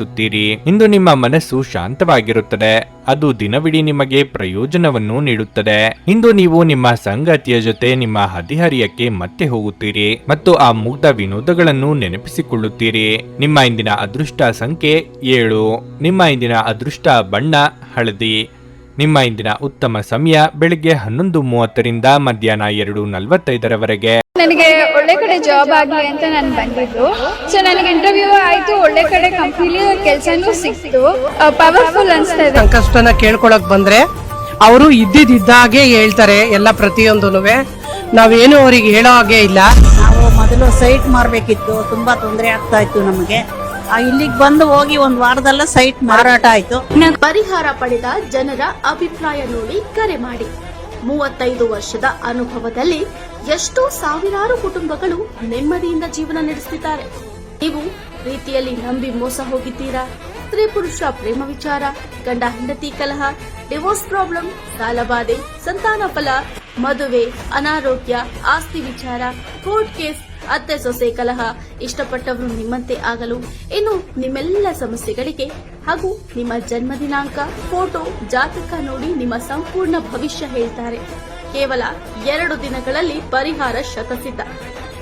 ಇಂದು ನಿಮ್ಮ ಮನಸ್ಸು ಶಾಂತವಾಗಿರುತ್ತದೆ. ಅದು ದಿನವಿಡೀ ನಿಮಗೆ ಪ್ರಯೋಜನವನ್ನು ನೀಡುತ್ತದೆ. ಇಂದು ನೀವು ನಿಮ್ಮ ಸಂಗಾತಿಯ ಜೊತೆ ನಿಮ್ಮ ಹದಿಹರಿಯಕ್ಕೆ ಮತ್ತೆ ಹೋಗುತ್ತೀರಿ ಮತ್ತು ಆ ಮುಗ್ಧ ವಿನೋದಗಳನ್ನು ನೆನಪಿಸಿಕೊಳ್ಳುತ್ತೀರಿ. ನಿಮ್ಮ ಇಂದಿನ ಅದೃಷ್ಟ ಸಂಖ್ಯೆ 7. ನಿಮ್ಮ ಇಂದಿನ ಅದೃಷ್ಟ ಬಣ್ಣ ಹಳದಿ. ನಿಮ್ಮ ಇಂದಿನ ಉತ್ತಮ ಸಮಯ ಬೆಳಿಗ್ಗೆ 11:30ರಿಂದ ಮಧ್ಯಾಹ್ನ 2:45ರವರೆಗೆ. ನನಗೆ ಒಳ್ಳೆ ಕಡೆ ಜಾಬ್ ಆಗಲಿ ಅಂತ ನಾನು ಬಂದಿದ್ದು. ಸೊ ನನಗೆ ಇಂಟರ್ವ್ಯೂ ಆಯಿತು, ಒಳ್ಳೆ ಕಡೆ ಕಂಪ್ನಿಲಿ ಕೆಲಸನೂ ಸಿಕ್ತು. ಪವರ್ಫುಲ್ ಅನಿಸ್ತಾ ಇದೆ. ಸಂಕಷ್ಟನ ಕೇಳ್ಕೊಳಕ್ ಬಂದ್ರೆ ಅವರು ಇದ್ದಿದ್ದಾಗೆ ಹೇಳ್ತಾರೆ ಎಲ್ಲ ಪ್ರತಿಯೊಂದೂನುವೆ. ನಾವೇನು ಅವ್ರಿಗೆ ಹೇಳೋ ಹಾಗೆ ಇಲ್ಲ. ನಾವು ಮೊದಲು ಸೈಟ್ ಮಾರಬೇಕಿತ್ತು, ತುಂಬಾ ತೊಂದರೆ ಆಗ್ತಾ ಇತ್ತು ನಮಗೆ. ಇಲ್ಲಿಗೆ ಬಂದು ಹೋಗಿ ಒಂದು ವಾರದಲ್ಲ ಸೈಟ್ ಮಾರಾಟ ಆಯ್ತು. ಪರಿಹಾರ ಪಡೆದ ಜನರ ಅಭಿಪ್ರಾಯ ನೋಡಿ ಕರೆ ಮಾಡಿ. 35 ವರ್ಷದ ಅನುಭವದಲ್ಲಿ ಎಷ್ಟೋ ಸಾವಿರಾರು ಕುಟುಂಬಗಳು ನೆಮ್ಮದಿಯಿಂದ ಜೀವನ ನಡೆಸುತ್ತಿದ್ದಾರೆ. ನೀವು ಪ್ರೀತಿಯಲ್ಲಿ ನಂಬಿ ಮೋಸ ಹೋಗಿದ್ದೀರಾ? ಸ್ತ್ರೀ ಪುರುಷ ಪ್ರೇಮ ವಿಚಾರ, ಗಂಡ ಹೆಂಡತಿ ಕಲಹ, ಡಿವೋರ್ಸ್ ಪ್ರಾಬ್ಲಮ್, ಸಾಲಬಾಧೆ, ಸಂತಾನ ಫಲ, ಮದುವೆ, ಅನಾರೋಗ್ಯ, ಆಸ್ತಿ ವಿಚಾರ, ಕೋರ್ಟ್ ಕೇಸ್, ಅತ್ತೆ ಸೊಸೆ ಕಲಹ, ಇಷ್ಟಪಟ್ಟವರು ನಿಮ್ಮಂತೆ ಆಗಲು, ಇನ್ನು ನಿಮ್ಮೆಲ್ಲ ಸಮಸ್ಯೆಗಳಿಗೆ ಹಾಗೂ ನಿಮ್ಮ ಜನ್ಮ ದಿನಾಂಕ, ಫೋಟೋ, ಜಾತಕ ನೋಡಿ ನಿಮ್ಮ ಸಂಪೂರ್ಣ ಭವಿಷ್ಯ ಹೇಳ್ತಾರೆ. ಕೇವಲ 2 ದಿನಗಳಲ್ಲಿ ಪರಿಹಾರ ಶತಸಿದ್ಧ.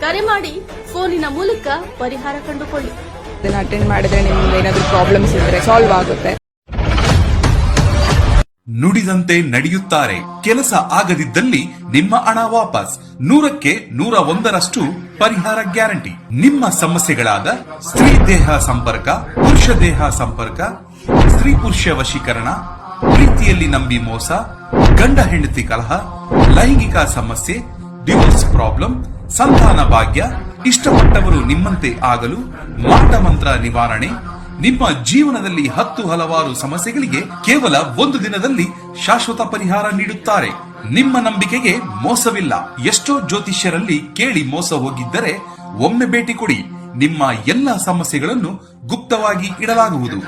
ಕರೆ ಮಾಡಿ ಫೋನಿನ ಮೂಲಕ ಪರಿಹಾರ ಕಂಡುಕೊಳ್ಳಿ. ಅಟೆಂಡ್ ಮಾಡಿದ್ರೆ ನಿಮ್ಗೆ ಏನಾದರೂ ಪ್ರಾಬ್ಲಮ್ಸ್ ಇದ್ರೆ ಸಾಲ್ವ್ ಆಗುತ್ತೆ. ನುಡಿದಂತೆ ನಡೆಯುತ್ತಾರೆ. ಕೆಲಸ ಆಗದಿದ್ದಲ್ಲಿ ನಿಮ್ಮ ಹಣ ವಾಪಸ್. 100ಕ್ಕೆ 101ರಷ್ಟು ಪರಿಹಾರ ಗ್ಯಾರಂಟಿ. ನಿಮ್ಮ ಸಮಸ್ಯೆಗಳಾದ ಸ್ತ್ರೀ ದೇಹ ಸಂಪರ್ಕ, ಪುರುಷ ದೇಹ ಸಂಪರ್ಕ, ಸ್ತ್ರೀ ಪುರುಷ ವಶೀಕರಣ, ಪ್ರೀತಿಯಲ್ಲಿ ನಂಬಿ ಮೋಸ, ಗಂಡ ಹೆಂಡತಿ ಕಲಹ, ಲೈಂಗಿಕ ಸಮಸ್ಯೆ, ಡಿವೋರ್ಸ್ ಪ್ರಾಬ್ಲಮ್, ಸಂತಾನ ಭಾಗ್ಯ, ಇಷ್ಟಪಟ್ಟವರು ನಿಮ್ಮಂತೆ ಆಗಲು, ಮಾಟ ಮಂತ್ರ ನಿವಾರಣೆ, ನಿಮ್ಮ ಜೀವನದಲ್ಲಿ 10 ಹಲವಾರು ಸಮಸ್ಯೆಗಳಿಗೆ ಕೇವಲ 1 ದಿನದಲ್ಲಿ ಶಾಶ್ವತ ಪರಿಹಾರ ನೀಡುತ್ತಾರೆ. ನಿಮ್ಮ ನಂಬಿಕೆಗೆ ಮೋಸವಿಲ್ಲ. ಎಷ್ಟೋ ಜ್ಯೋತಿಷ್ಯರಲ್ಲಿ ಕೇಳಿ ಮೋಸ ಹೋಗಿದ್ದರೆ ಒಮ್ಮೆ ಭೇಟಿ ಕೊಡಿ. ನಿಮ್ಮ ಎಲ್ಲ ಸಮಸ್ಯೆಗಳನ್ನು ಗುಪ್ತವಾಗಿ ಇಡಲಾಗುವುದು.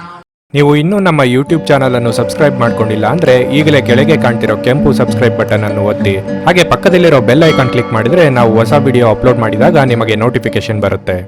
ನೀವು ಇನ್ನೂ ನಮ್ಮ ಯೂಟ್ಯೂಬ್ ಚಾನಲ್ ಅನ್ನು ಸಬ್ಸ್ಕ್ರೈಬ್ ಮಾಡ್ಕೊಂಡಿಲ್ಲ ಅಂದ್ರೆ ಈಗಲೇ ಕೆಳಗೆ ಕಾಣ್ತಿರೋ ಕೆಂಪು ಸಬ್ಸ್ಕ್ರೈಬ್ ಬಟನ್ ಅನ್ನು ಒತ್ತಿ. ಹಾಗೆ ಪಕ್ಕದಲ್ಲಿರೋ ಬೆಲ್ ಐಕಾನ್ ಕ್ಲಿಕ್ ಮಾಡಿದ್ರೆ ನಾವು ಹೊಸ ವಿಡಿಯೋ ಅಪ್ಲೋಡ್ ಮಾಡಿದಾಗ ನಿಮಗೆ ನೋಟಿಫಿಕೇಶನ್ ಬರುತ್ತೆ.